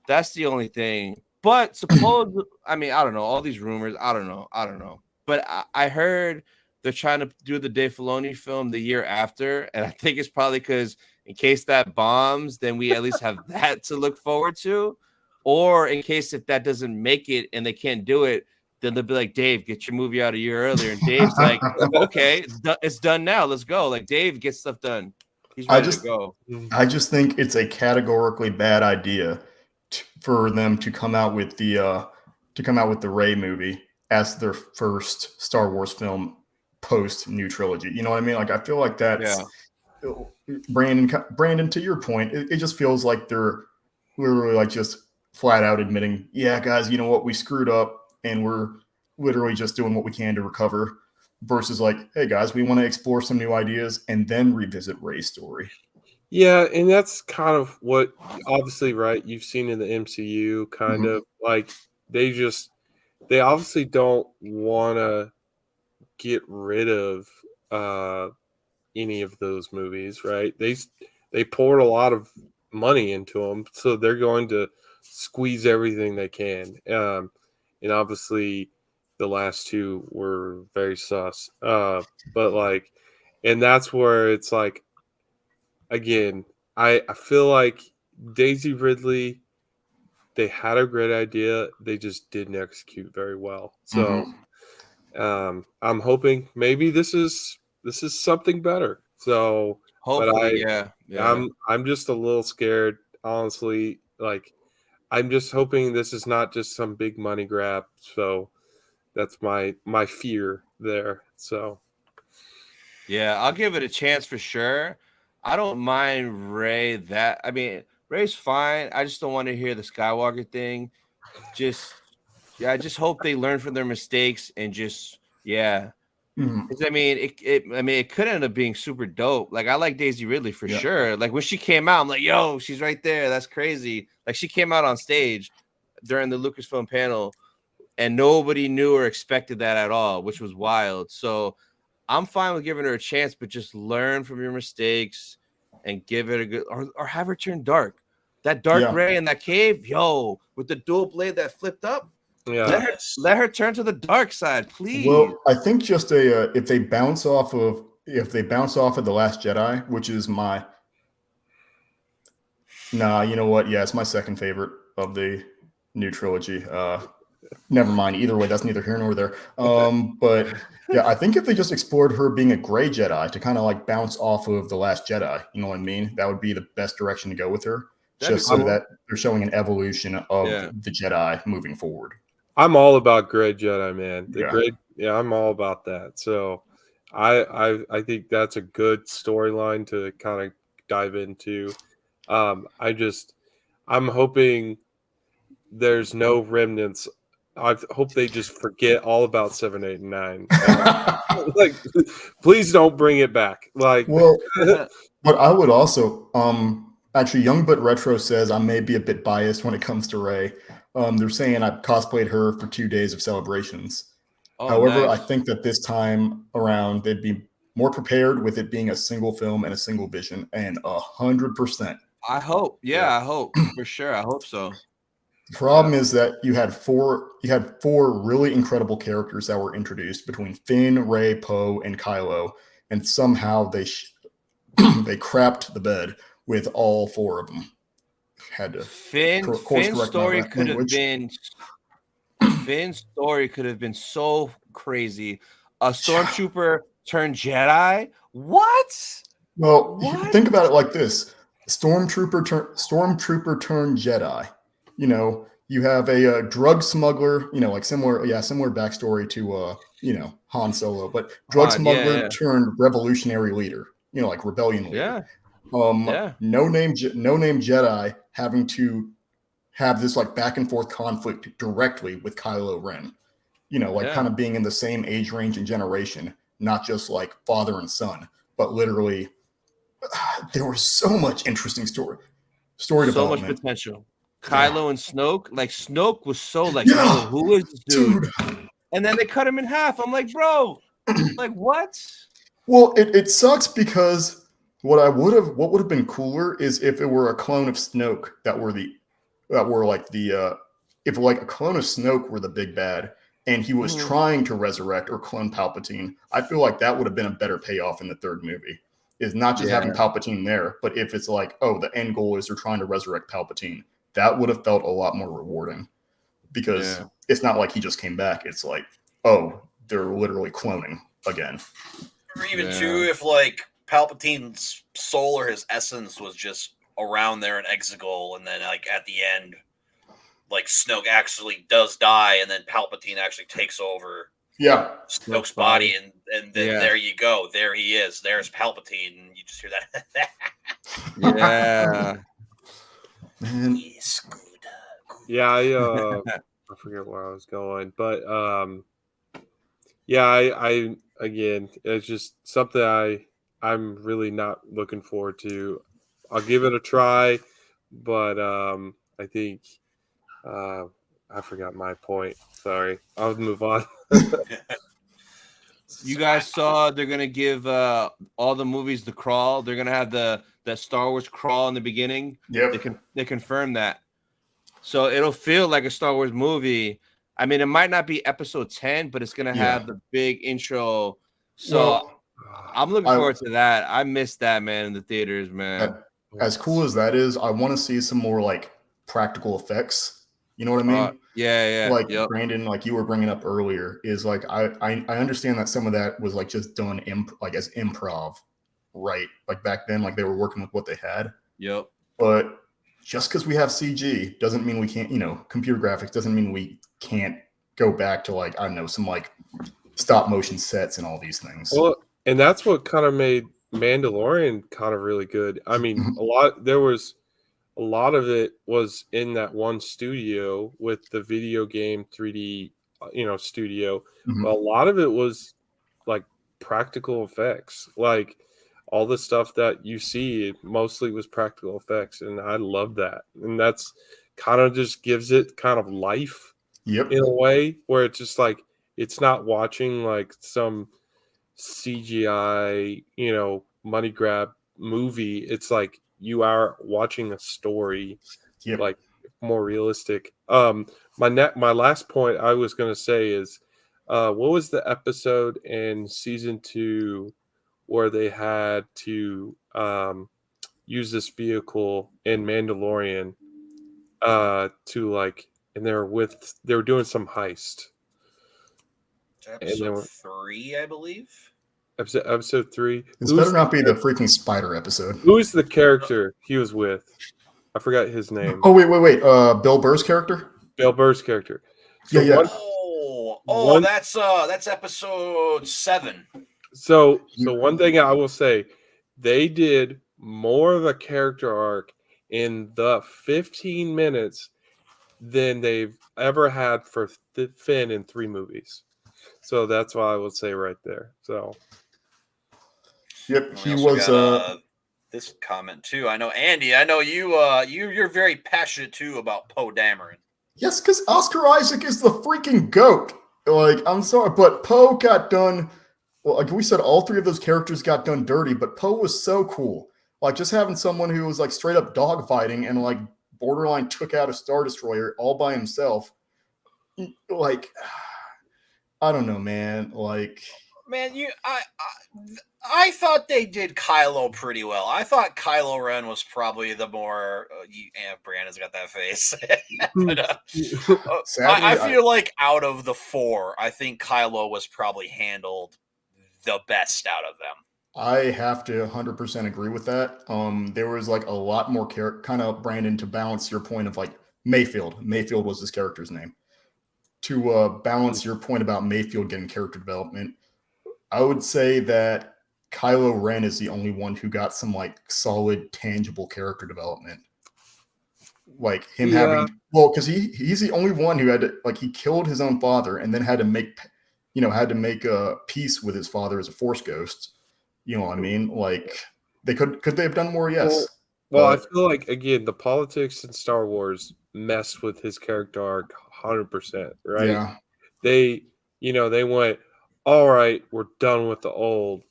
That's the only thing. But suppose I mean, I don't know, all these rumors, I don't know. But I heard they're trying to do the Dave Filoni film the year after, and I think it's probably because in case that bombs, then we at least have that to look forward to. Or in case if that doesn't make it and they can't do it, then they'll be like, Dave, get your movie out a year earlier. And Dave's like, okay, it's done now. Let's go. Like Dave gets stuff done. He's ready to go. I just think it's a categorically bad idea for them to come out with the Rey movie as their first Star Wars film post new trilogy. You know what I mean? Like I feel like that's Brandon, to your point, it just feels like they're literally like just flat out admitting, yeah, guys, you know what, we screwed up and we're literally just doing what we can to recover versus like, hey guys, we want to explore some new ideas and then revisit Rey's story. Yeah, and that's kind of what obviously, right, you've seen in the MCU kind of like they just they obviously don't want to get rid of any of those movies, right? They poured a lot of money into them, so they're going to squeeze everything they can. And obviously, the last two were very sus. But like, and that's where it's like, again, I feel like Daisy Ridley, they had a great idea, they just didn't execute very well. So I'm hoping maybe this is something better. So, but Hopefully, yeah. I'm just a little scared, honestly. Like, I'm just hoping this is not just some big money grab. So that's my fear there. So Yeah, I'll give it a chance for sure. I don't mind Ray that. I mean, Ray's fine. I just don't want to hear the Skywalker thing. Just, yeah, I just hope they learn from their mistakes and just, yeah. Mhm. 'Cause, I mean, it could end up being super dope. Like, I like Daisy Ridley for Yeah. sure. Like, when she came out, I'm like, yo, she's right there. That's crazy. Like, she came out on stage during the Lucasfilm panel, and nobody knew or expected that at all, which was wild. So I'm fine with giving her a chance, but just learn from your mistakes and give it a good, or have her turn dark. That dark Yeah. Ray in that cave, yo, with the dual blade that flipped up, yeah, let her turn to the dark side, please. Well, I think just if they bounce off of The Last Jedi, which is you know what? Yeah, it's my second favorite of the new trilogy. Never mind. Either way, that's neither here nor there. But yeah, I think if they just explored her being a gray Jedi to kind of like bounce off of The Last Jedi, you know what I mean? That would be the best direction to go with her, That'd be just so cool. that they're showing an evolution of Yeah. the Jedi moving forward. I'm all about Gray Jedi, man. Yeah. I'm all about that. So I think that's a good storyline to kind of dive into. I'm hoping there's no remnants. I hope they just forget all about 7, 8, and 9. Like, please don't bring it back. Like, Well, but I would also actually Young But Retro says I may be a bit biased when it comes to Ray. They're saying I cosplayed her for 2 days of celebrations. Oh, However, I nice. think that this time around they'd be more prepared with it being a single film and a single vision, and 100%. I hope. Yeah, Yeah. I hope for sure. I hope so. The problem is that you had four really incredible characters that were introduced between Finn, Rey, Poe, and Kylo, and somehow they crapped the bed with all 4 of them. Had to course Finn's correct my story could have language. been Finn's story could have been so crazy. A stormtrooper turned Jedi. What? Well, What? think about it like this: stormtrooper turned Jedi. You know, you have a drug smuggler. You know, like similar backstory to Han Solo, but drug Han, smuggler turned revolutionary leader. You know, like rebellion leader. Yeah. No name Jedi having to have this like back and forth conflict directly with Kylo Ren. You know, like kind of being in the same age range and generation, not just like father and son, but literally there was so much interesting story So development. much potential. Kylo and Snoke, like Snoke was so like, yo, who is this dude? And then they cut him in half. I'm like, bro, like what? Well, it sucks because what would have been cooler is if it were a clone of Snoke if like a clone of Snoke were the big bad and he was trying to resurrect or clone Palpatine. I feel like that would have been a better payoff in the third movie. Is not just having Palpatine there, but if it's like, oh, the end goal is they're trying to resurrect Palpatine, that would have felt a lot more rewarding because it's not like he just came back. It's like, oh, they're literally cloning again. Or even too, if like Palpatine's soul or his essence was just around there in Exegol, and then like at the end, like Snoke actually does die, and then Palpatine actually takes over Snoke's body, and then there you go. There he is. There's Palpatine, and you just hear that. Yeah. Man. Yes, good. Yeah, I forget where I was going, but I again, it's just something I'm really not looking forward to. I'll give it a try, but I think I forgot my point. Sorry, I'll move on. You guys saw they're gonna give all the movies the crawl. They're gonna have that Star Wars crawl in the beginning. Yep. They confirmed that. So it'll feel like a Star Wars movie. I mean, it might not be episode 10, but it's gonna have the big intro. So I'm looking forward to that. I missed that, man, in the theaters, man. As cool as that is, I want to see some more like practical effects. You know what I mean? Yeah. Like Brandon, like you were bringing up earlier, is like I understand that some of that was like just done as improv, right? Like back then, like they were working with what they had. Yep. But just because we have CG doesn't mean we can't, computer graphics doesn't mean we can't go back to like, I don't know, some like stop motion sets and all these things. Well, and that's what kind of made Mandalorian kind of really good. I mean, a lot of it was in that one studio with the video game 3D, studio. Mhm. But a lot of it was like practical effects. Like all the stuff that you see mostly was practical effects. And I love that. And that's kind of just gives it kind of life in a way where it's just like, it's not watching like some CGI, money grab movie. It's like you are watching a story, like more realistic. My last point I was going to say is, what was the episode in season 2 where they had to use this vehicle in Mandalorian to like, and they were doing some heist. Episode 3, I believe. Episode 3. This better not be the freaking spider episode. Who is the character he was with? I forgot his name. Oh, wait. Bill Burr's character? Bill Burr's character. So that's episode 7. So one thing I will say, they did more of a character arc in the 15 minutes than they've ever had for Finn in 3 movies. So that's what I would say right there. So, yep, he was. This comment too. I know, Andy. I know you're very passionate too about Poe Dameron. Yes, because Oscar Isaac is the freaking GOAT. Like, I'm sorry, but Poe got done. Well, like we said, all 3 of those characters got done dirty, but Poe was so cool. Like, just having someone who was like straight up dogfighting and like borderline took out a Star Destroyer all by himself. Like, I don't know, man. Like, man, I thought they did Kylo pretty well. I thought Kylo Ren was probably the more. Brandon's got that face. But, sadly, I feel like out of the 4, I think Kylo was probably handled the best out of them. I have to 100% agree with that. There was like a lot more kind of, Brandon, to balance your point of like Mayfield. Mayfield was his character's name. To balance your point about Mayfield getting character development, I would say that Kylo Ren is the only one who got some like solid, tangible character development. Like him having, because he's the only one who had to, like, he killed his own father and then had to make a peace with his father as a Force ghost. You know what I mean? Like, could they have done more? Yes. Well, I feel like, again, the politics in Star Wars messed with his character arc 100%, right? Yeah. They went, all right, we're done with the old.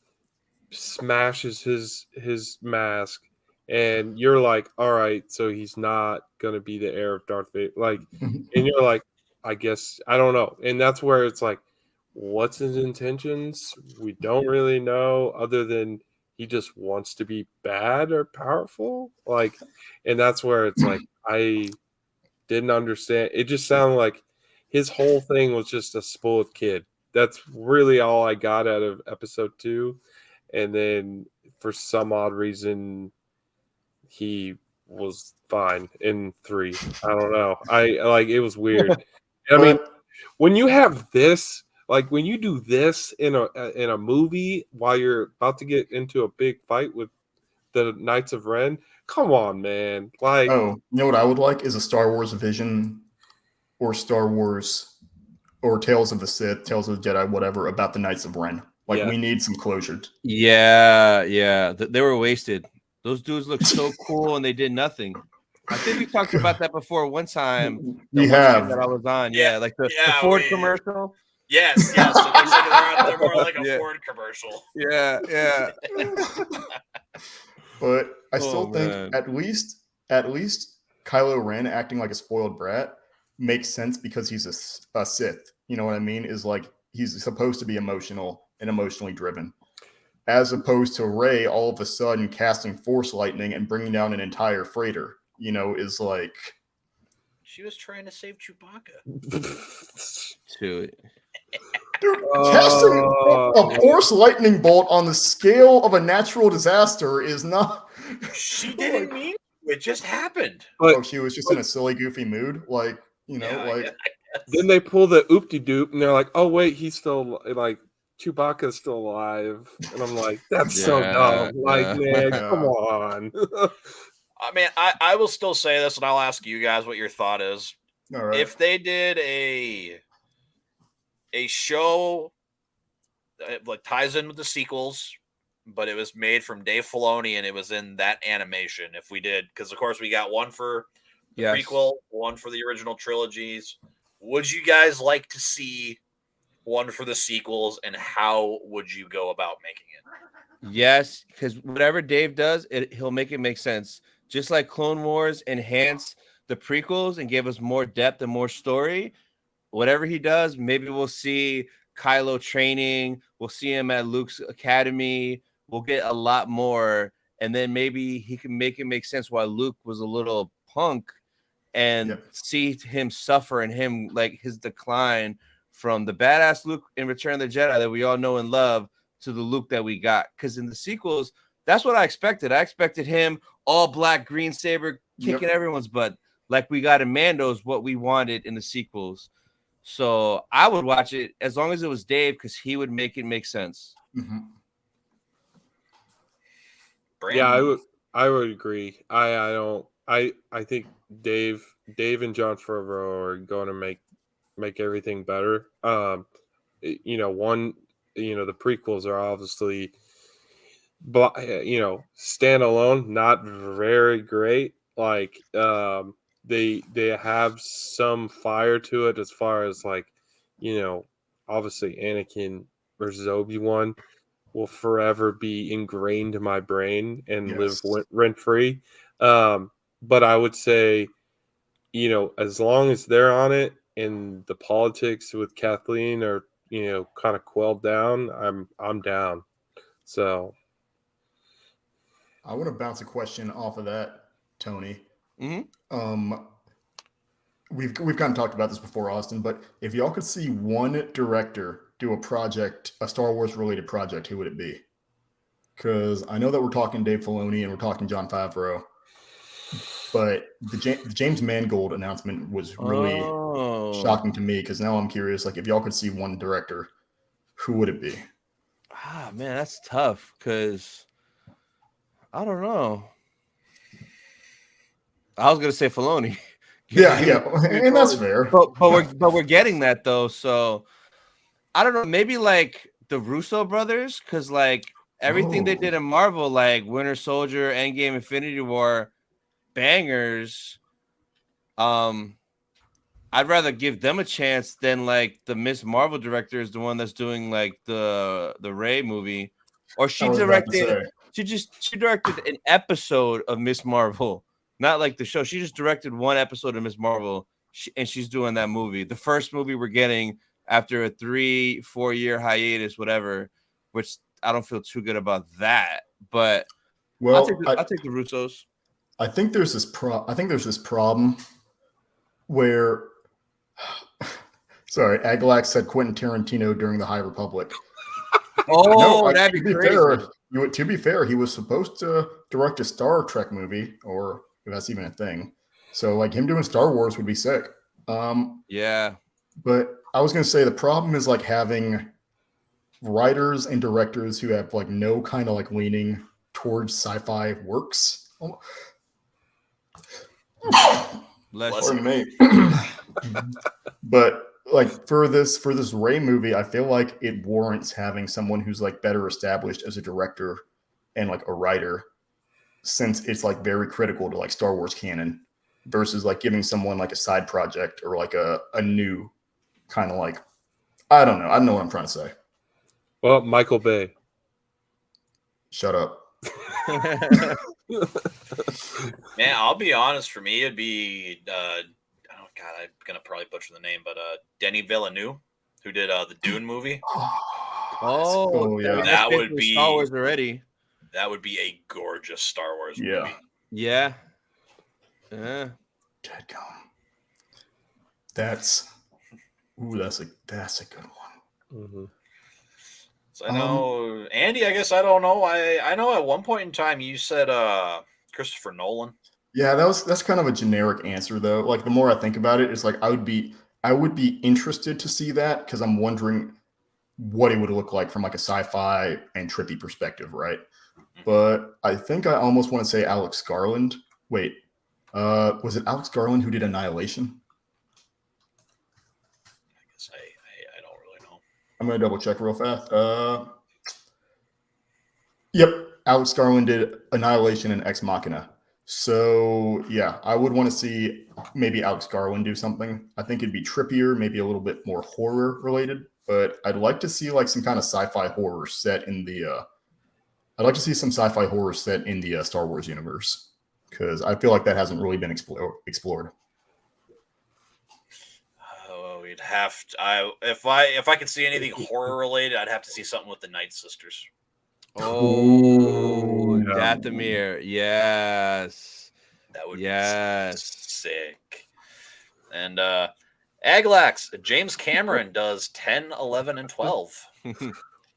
Smashes his mask, and you're like, all right, so he's not gonna be the heir of Darth Vader. Like, and you're like, I guess, I don't know. And that's where it's like, what's his intentions? We don't really know, other than he just wants to be bad or powerful. Like, and that's where it's like, I didn't understand. It just sounded like his whole thing was just a spoiled kid. That's really all I got out of episode 2. And then for some odd reason, he was fine in 3. I don't know. It was weird. I mean, when you have this, like when you do this in a movie while you're about to get into a big fight with the Knights of Ren, come on, man. Like, you know what I would like is a Star Wars Vision or Star Wars or Tales of the Sith, Tales of the Jedi, whatever, about the Knights of Ren. Like, we need some closure. Yeah. They were wasted. Those dudes look so cool and they did nothing. I think we talked about that before one time. We one have. stream that I was on. Yeah, Yeah, like the yeah, Ford commercial. Yes. It looks like they're more like a Yeah. Ford commercial. Yeah. But I still Oh, think man. at least Kylo Ren acting like a spoiled brat makes sense because he's a Sith. You know what I mean? Is like he's supposed to be emotional and emotionally driven, as opposed to Rey all of a sudden casting Force lightning and bringing down an entire freighter. You know, is like She was trying to save Chewbacca. Dude. Dude, casting a Force lightning bolt on the scale of a natural disaster is not. She didn't mean to. It just happened. Oh, she was just in a silly, goofy mood. Like, you know, Then they pull the oopty-doop and they're like, oh, wait, he's still, like, Chewbacca's still alive. And I'm like, that's so dumb. Like, man, come on. I mean, I will still say this, and I'll ask you guys what your thought is. All right. If they did a show that like ties in with the sequels, but it was made from Dave Filoni and it was in that animation, if we did, because of course we got one for the prequel, one for the original trilogies. Would you guys like to see one for the sequels, and how would you go about making it? Yes, because whatever Dave does, he'll make it make sense. Just like Clone Wars enhanced the prequels and gave us more depth and more story, whatever he does, maybe we'll see Kylo training. We'll see him at Luke's academy. We'll get a lot more. And then maybe he can make it make sense why Luke was a little punk and see him suffer and him like his decline from the badass Luke in Return of the Jedi that we all know and love to the Luke that we got. Because in the sequels, that's what I expected. I expected him all black, green saber, kicking everyone's butt. Like we got in Mando's what we wanted in the sequels. So I would watch it as long as it was Dave, because he would make it make sense. Mm-hmm. Yeah, I would agree. I think Dave and Jon Favreau are going to make everything better. The prequels are obviously, standalone, not very great. Like, they have some fire to it as far as like, obviously Anakin versus Obi-Wan will forever be ingrained in my brain and live rent free. But I would say, as long as they're on it and the politics with Kathleen are, kind of quelled down, I'm down. So I want to bounce a question off of that, Tony. Mm-hmm. We've kind of talked about this before, Austin, but if y'all could see one director do a Star Wars related project, who would it be? Because I know that we're talking Dave Filoni and we're talking Jon Favreau, but the James Mangold announcement was really shocking to me, because now I'm curious, like if y'all could see one director, who would it be? Ah, man, that's tough because I don't know. I was gonna say Filoni. Yeah, and that's fair. But we're getting that though, so I don't know. Maybe like the Russo brothers, because like everything they did in Marvel, like Winter Soldier, Endgame, Infinity War, bangers. I'd rather give them a chance than like the Miss Marvel director is the one that's doing like the Rey movie, or she directed an episode of Miss Marvel, not like the show. She just directed one episode of Miss Marvel, and she's doing that movie. The first movie we're getting after a 3-4 year hiatus, whatever, which I don't feel too good about that. But I'll take the Russos. I think there's this problem where, sorry, Agalax said Quentin Tarantino during the High Republic. That'd be crazy. To be fair, he was supposed to direct a Star Trek movie, or if that's even a thing. So like him doing Star Wars would be sick. Yeah. But I was going to say the problem is like having writers and directors who have like no kind of like leaning towards sci-fi works. Pardon me. But like for this Rey movie, I feel like it warrants having someone who's like better established as a director and like a writer, since it's like very critical to like Star Wars canon. versus like giving someone like a side project or like a new kind of like, I don't know what I'm trying to say. Well, Michael Bay. Shut up. Man, I'll be honest. For me, it'd be oh god, I'm gonna probably butcher the name, but Denis Villeneuve, who did the Dune movie. Oh yeah. That would be Star Wars already. That would be a gorgeous Star Wars Yeah. movie. Yeah. Deadgum. That's a good one. Mm-hmm. So I know, Andy. I guess I don't know. I know at one point in time you said Christopher Nolan. Yeah, that's kind of a generic answer though. Like the more I think about it, it's like I would be interested to see that because I'm wondering what it would look like from like a sci-fi and trippy perspective, right? But I think I almost want to say Alex Garland. Wait, was it Alex Garland who did Annihilation? I guess I don't really know. I'm gonna double check real fast. Yep, Alex Garland did Annihilation and Ex Machina. So yeah, I would want to see maybe Alex Garland do something. I think it'd be trippier, maybe a little bit more horror related. But I'd like to see like some kind of sci-fi horror set in the. I'd like to see some sci-fi horror set in the Star Wars universe because I feel like that hasn't really been explored. Oh, we'd have to. If I could see anything horror related, I'd have to see something with the Night Sisters. Oh, yeah. Dathomir. Yes. That would be sick. And Aglax, James Cameron does 10, 11, and 12.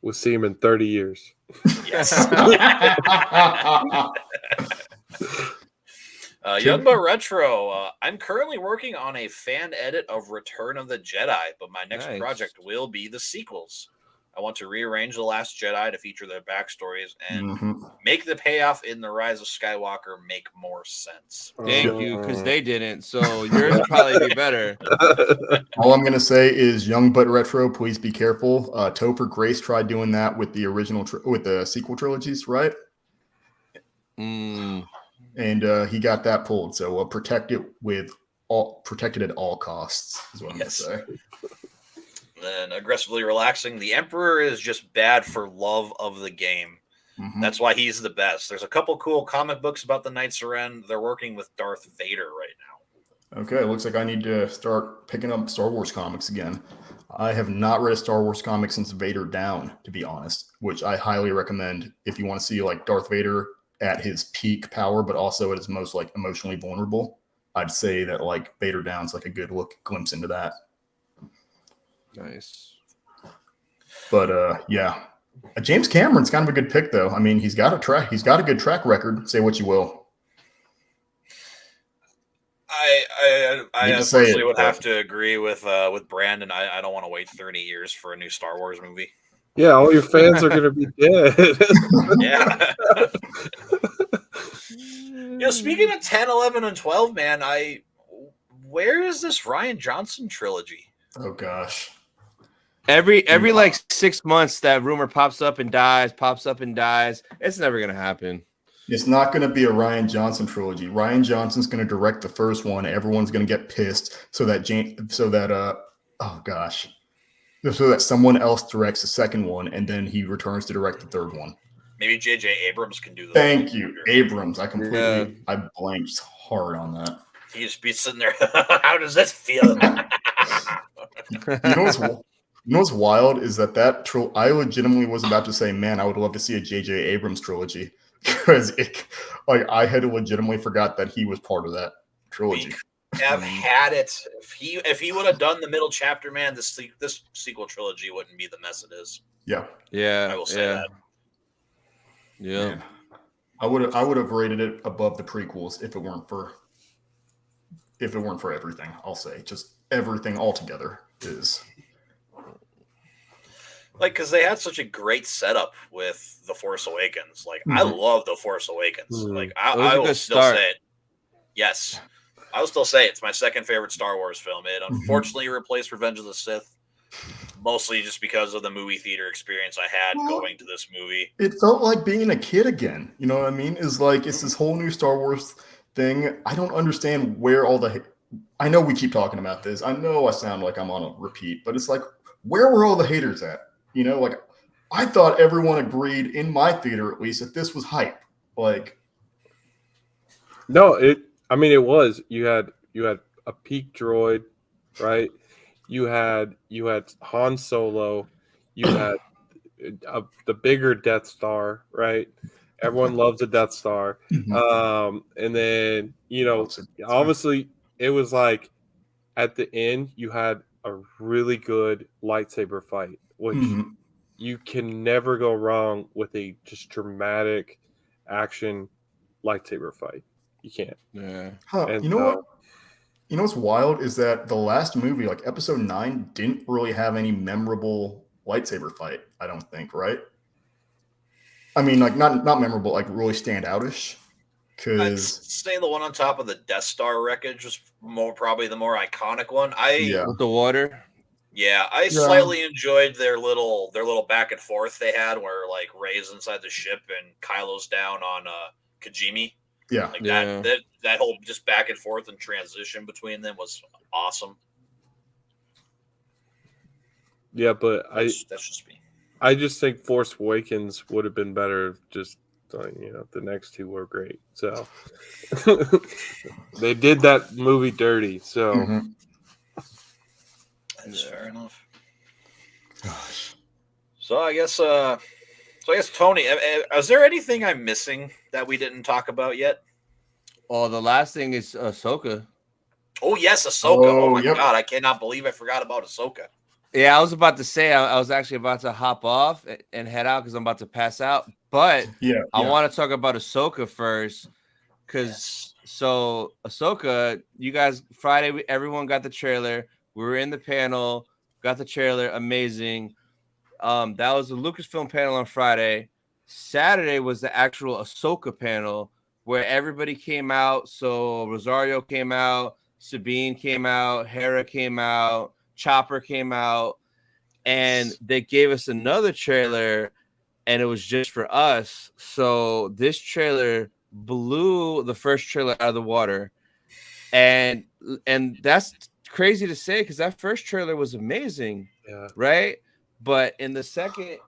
We'll see him in 30 years. Yes. Young but Retro. I'm currently working on a fan edit of Return of the Jedi, but my next project will be the sequels. I want to rearrange The Last Jedi to feature their backstories and make the payoff in The Rise of Skywalker make more sense. Thank you, because they didn't. So yours will probably be better. All I'm going to say is Young but Retro, please be careful. Topher Grace tried doing that with the original, with the sequel trilogies, right? And he got that pulled. So protect it protected at all costs is what I'm going to say. Then aggressively relaxing. The Emperor is just bad for love of the game. That's why he's the best. There's a couple cool comic books about the Knights of Ren. They're working with Darth Vader right now. Okay, looks like I need to start picking up Star Wars comics again. I have not read a Star Wars comic since Vader Down, to be honest, which I highly recommend if you want to see like Darth Vader at his peak power, but also at his most like emotionally vulnerable. I'd say that like Vader Down's like a good glimpse into that. Nice. But yeah, James Cameron's kind of a good pick though. I mean, he's got a good track record. Say what you will. I unfortunately would have to agree with Brandon. I don't want to wait 30 years for a new Star Wars movie. Yeah, all your fans are going to be dead. Yeah. Speaking of 10, 11, and 12, man, where is this Rian Johnson trilogy? Oh gosh. Every like 6 months that rumor pops up and dies. It's never gonna happen. It's not going to be a Rian Johnson trilogy. Rian Johnson's going to direct the first one. Everyone's going to get pissed so that someone else directs the second one, and then he returns to direct the third one. Maybe J.J. Abrams can do that. Thank you, Abrams. I blanked hard on that. He just be sitting there. How does this feel? You know what's wild is that I legitimately was about to say, man, I would love to see a J.J. Abrams trilogy. Because I had legitimately forgot that he was part of that trilogy. We have had it. If he would have done the middle chapter, man, this sequel trilogy wouldn't be the mess it is. Yeah. I will say that. Yeah. Man. I would have rated it above the prequels if it weren't for everything. I'll say just everything altogether is. Like, because they had such a great setup with The Force Awakens. Like, I love The Force Awakens. Like, I will still say it. Yes. I will still say it's my second favorite Star Wars film. It unfortunately replaced Revenge of the Sith, mostly just because of the movie theater experience I had going to this movie. It felt like being a kid again. You know what I mean? It's like it's this whole new Star Wars thing. I don't understand where all the. I know we keep talking about this. I know I sound like I'm on a repeat, but it's like, where were all the haters at? You know, like I thought everyone agreed in my theater at least that this was hype. Like, No, it. I mean, it was. You had a peak droid, right? You had Han Solo. You had the bigger Death Star, right? Everyone loves a Death Star. And then obviously it was like at the end you had a really good lightsaber fight, which you can never go wrong with a just dramatic action lightsaber fight. You can't. Yeah. you know what? You know what's wild is that the last movie, like Episode 9, didn't really have any memorable lightsaber fight. I don't think, right? I mean, like not memorable, like really standoutish. I'd say the one on top of the Death Star wreckage was probably the more iconic one. With the water. Yeah, I slightly enjoyed their little back and forth they had, where like Rey's inside the ship and Kylo's down on Kijimi. Yeah, like that whole just back and forth and transition between them was awesome. Yeah, but that's just me. I just think Force Awakens would have been better. Just the next two were great. So they did that movie dirty. So that's fair enough. Gosh. So I guess Tony, is there anything I'm missing that we didn't talk about yet? Oh, the last thing is Ahsoka. Oh yes, Ahsoka. Oh my god, I cannot believe I forgot about Ahsoka. Yeah, I was about to say I was actually about to hop off and head out because I'm about to pass out. But I want to talk about Ahsoka first because so Ahsoka, you guys Friday, everyone got the trailer. We were in the panel, got the trailer, amazing. That was the Lucasfilm panel on Friday. Saturday was the actual Ahsoka panel where everybody came out. So Rosario came out, Sabine came out, Hera came out. Chopper came out, and they gave us another trailer, and it was just for us. So this trailer blew the first trailer out of the water, and that's crazy to say because that first trailer was amazing, right? But in the second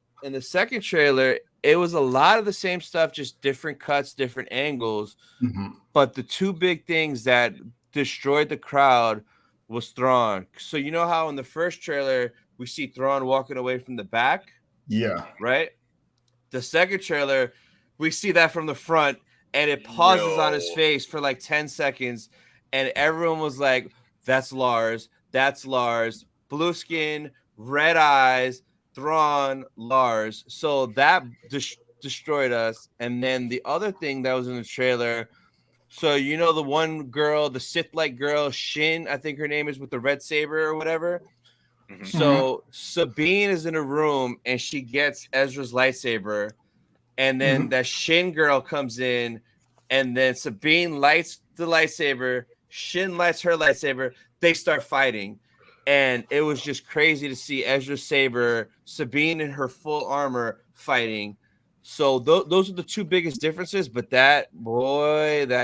trailer, it was a lot of the same stuff, just different cuts, different angles. But the two big things that destroyed the crowd was Thrawn. So you know how in the first trailer we see Thrawn walking away from the back? Yeah. Right? The second trailer, we see that from the front and it pauses on his face for like 10 seconds and everyone was like, that's Lars, blue skin, red eyes, Thrawn, Lars. So that destroyed us. And then the other thing that was in the trailer, so you know the one girl, the Sith-like girl, Shin, I think her name is, with the red saber or whatever. So Sabine is in a room and she gets Ezra's lightsaber, and then that Shin girl comes in, and then Sabine lights the lightsaber, Shin lights her lightsaber, they start fighting, and it was just crazy to see Ezra's saber, Sabine in her full armor fighting. So those are the two biggest differences, but that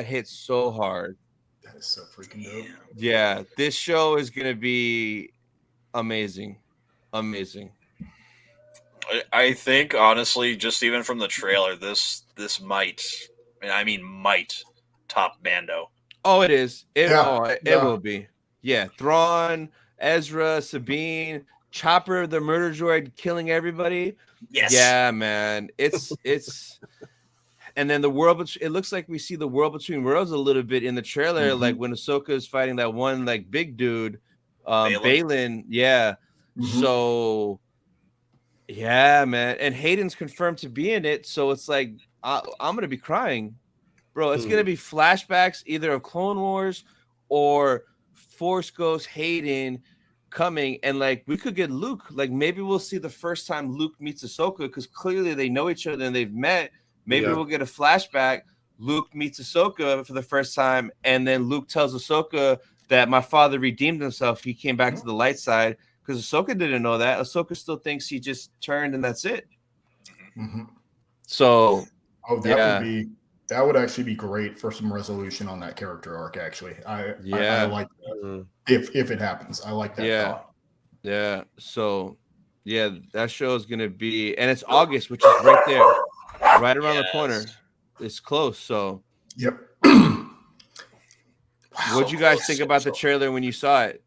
hit so hard. That is so freaking dope. Yeah, this show is gonna be amazing. I think honestly, just even from the trailer, this might top Mando. Oh, it is. It will be. Yeah, Thrawn, Ezra, Sabine, Chopper, the murder droid killing everybody. Yes. Yeah, man. It's and then the world. It looks like we see the world between worlds a little bit in the trailer, like when Ahsoka is fighting that one like big dude, Balin. Yeah. So, yeah, man. And Hayden's confirmed to be in it, so it's like I'm gonna be crying, bro. It's gonna be flashbacks either of Clone Wars or Force Ghost Hayden coming, and like we could get Luke, like maybe we'll see the first time Luke meets Ahsoka because clearly they know each other and they've met. Maybe we'll get a flashback. Luke meets Ahsoka for the first time, and then Luke tells Ahsoka that my father redeemed himself. He came back to the light side because Ahsoka didn't know that. Ahsoka still thinks he just turned and that's it. So that would be that would actually be great for some resolution on that character arc. Actually, I like that. If it happens, I like that thought. Yeah. So, yeah, that show is gonna be, and it's August, which is right there, right around the corner. It's close. So, yep. What'd you guys think about the trailer when you saw it?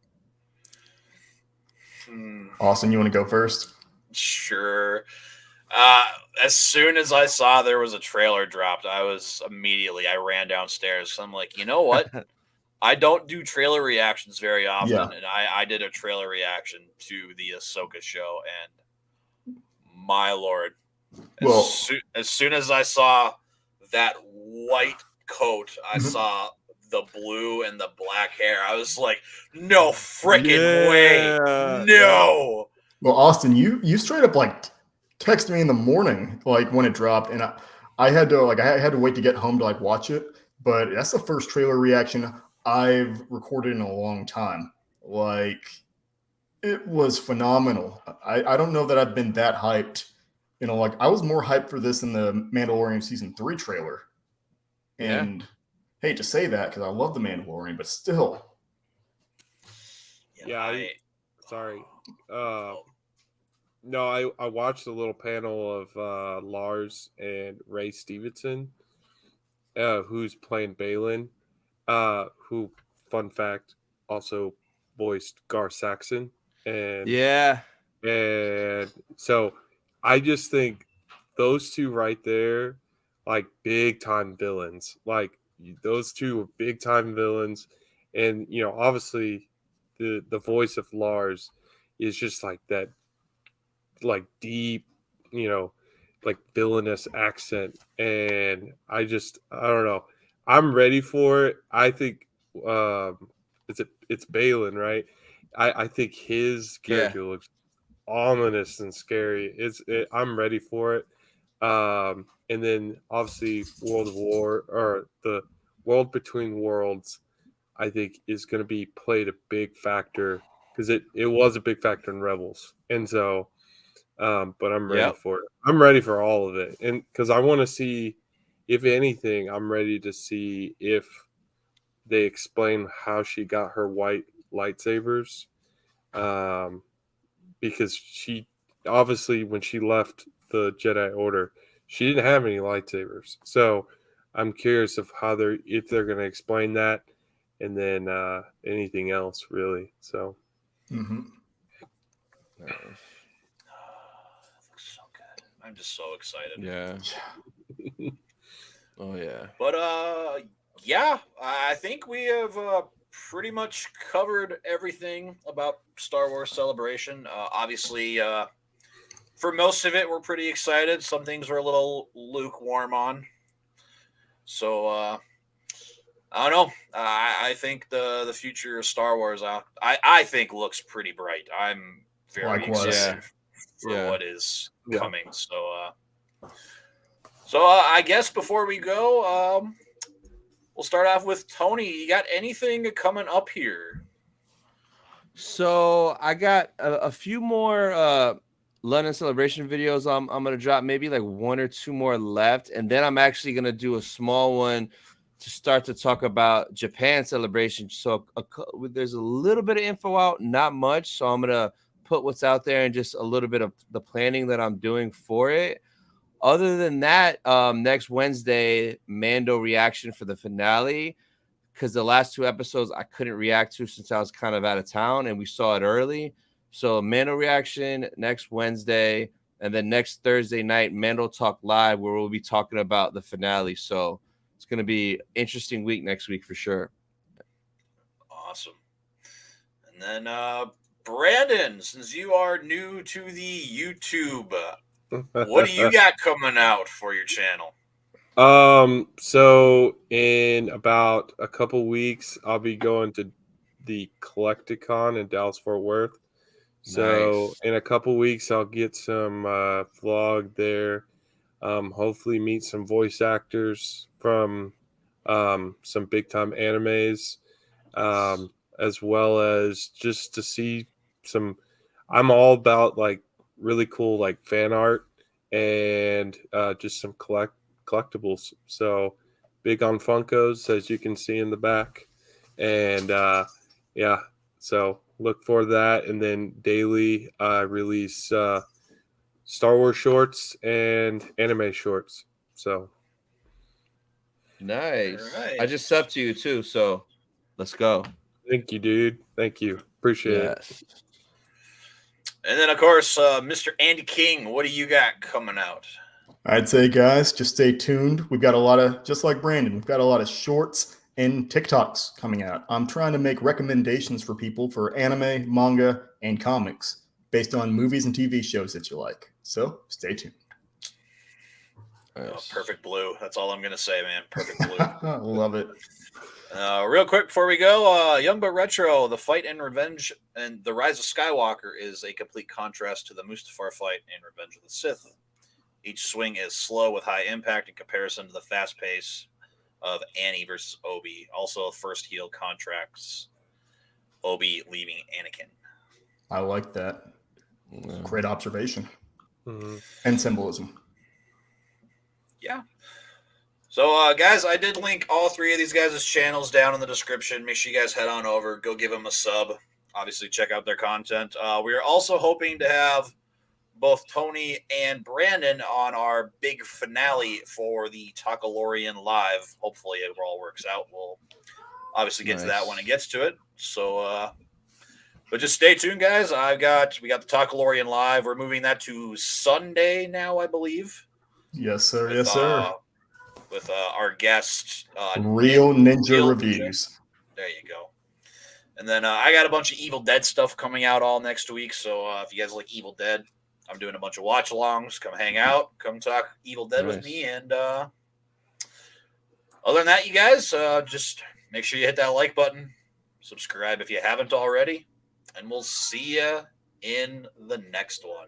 Austin, you want to go first? Sure. As soon as I saw there was a trailer dropped, I ran downstairs. So I'm like, you know what? I don't do trailer reactions very often, and I did a trailer reaction to the Ahsoka show, and my lord, as soon as I saw that white coat, I saw the blue and the black hair. I was like, no freaking way, no. Well, Austin, you straight up like texted me in the morning, like when it dropped, and I had to wait to get home to like watch it. But that's the first trailer reaction I've recorded in a long time. Like, it was phenomenal. I don't know that I've been that hyped. You know, like I was more hyped for this than the Mandalorian season 3 trailer. And hate to say that because I love the Mandalorian, but still. Sorry. No, I watched a little panel of Lars and Ray Stevenson, who's playing Balin, who, fun fact, also voiced Gar Saxon. And so I just think those two right there, like big time villains. Like those two are big time villains. And, you know, obviously the voice of Lars is just like that, like deep, you know, like villainous accent. And I don't know. I'm ready for it. I think it's Balin, right? I think his character looks ominous and scary. I'm ready for it. And then obviously the World Between Worlds, I think is going to be played a big factor because it was a big factor in Rebels. And so, but I'm ready for it. I'm ready for all of it. And because I want to see, if anything, I'm ready to see if they explain how she got her white lightsabers. Because she obviously, when she left the Jedi Order, she didn't have any lightsabers. So I'm curious of if they're going to explain that, and then anything else really. So. Nice. Looks so good. I'm just so excited. Yeah. Oh yeah. But I think we have pretty much covered everything about Star Wars Celebration. Obviously, for most of it, we're pretty excited. Some things we're a little lukewarm on. So I don't know. I think the future of Star Wars, I think looks pretty bright. I'm very excited for what is coming. So I guess before we go, we'll start off with Tony. You got anything coming up here? So I got a few more London Celebration videos. I'm gonna drop maybe like 1 or 2 more left, and then I'm actually gonna do a small one to start to talk about Japan Celebration. So there's a little bit of info out, not much. So I'm gonna put what's out there and just a little bit of the planning that I'm doing for it. Other than that, next Wednesday, Mando reaction for the finale, because the last 2 episodes I couldn't react to since I was kind of out of town and we saw it early. So Mando reaction next Wednesday, and then next Thursday night, Mando Talk Live, where we'll be talking about the finale. So it's going to be an interesting week next week for sure. Awesome. And then Brandon, since you are new to the YouTube, what do you got coming out for your channel? So in about a couple weeks, I'll be going to the Collecticon in Dallas-Fort Worth. So in a couple weeks, I'll get some vlog there. Hopefully meet some voice actors from some big time animes, as well as just to see some. I'm all about like really cool like fan art and just some collectibles. So big on Funkos, as you can see in the back. And yeah, so look for that. And then daily release Star Wars shorts and anime shorts. So Nice. All right. I just subbed to you too, so let's go. thank you, dude. Thank you. Appreciate it. Yes. And then, of course, Mr. Andy King, what do you got coming out? I'd say, guys, just stay tuned. We've got a lot of, just like Brandon, we've got a lot of shorts and TikToks coming out. I'm trying to make recommendations for people for anime, manga, and comics based on movies and TV shows that you like. So stay tuned. Oh, Nice. perfect blue. That's all I'm going to say, man. Perfect blue. Love it. Real quick before we go, Young but Retro, the fight and Revenge and the Rise of Skywalker is a complete contrast to the Mustafar fight in Revenge of the Sith. Each swing is slow with high impact in comparison to the fast pace of Annie versus Obi. Also, first heal contracts Obi leaving Anakin. I like that. Great observation. Mm-hmm. And symbolism. Yeah. So, guys, I did link all three of these guys' channels down in the description. Make sure you guys head on over. Go give them a sub. Obviously, check out their content. We are also hoping to have both Tony and Brandon on our big finale for the Takalorian Live. Hopefully, it all works out. We'll obviously get to that when it gets to it. So, but just stay tuned, guys. We got the Takalorian Live. We're moving that to Sunday now, I believe. Yes, sir. Yes, sir. With our guest, Real Ninja Reviews. There you go. And then I got a bunch of Evil Dead stuff coming out all next week. So if you guys like Evil Dead, I'm doing a bunch of watch-alongs. Come hang out. Come talk Evil Dead with me. And other than that, you guys, just make sure you hit that like button. Subscribe if you haven't already. And we'll see you in the next one.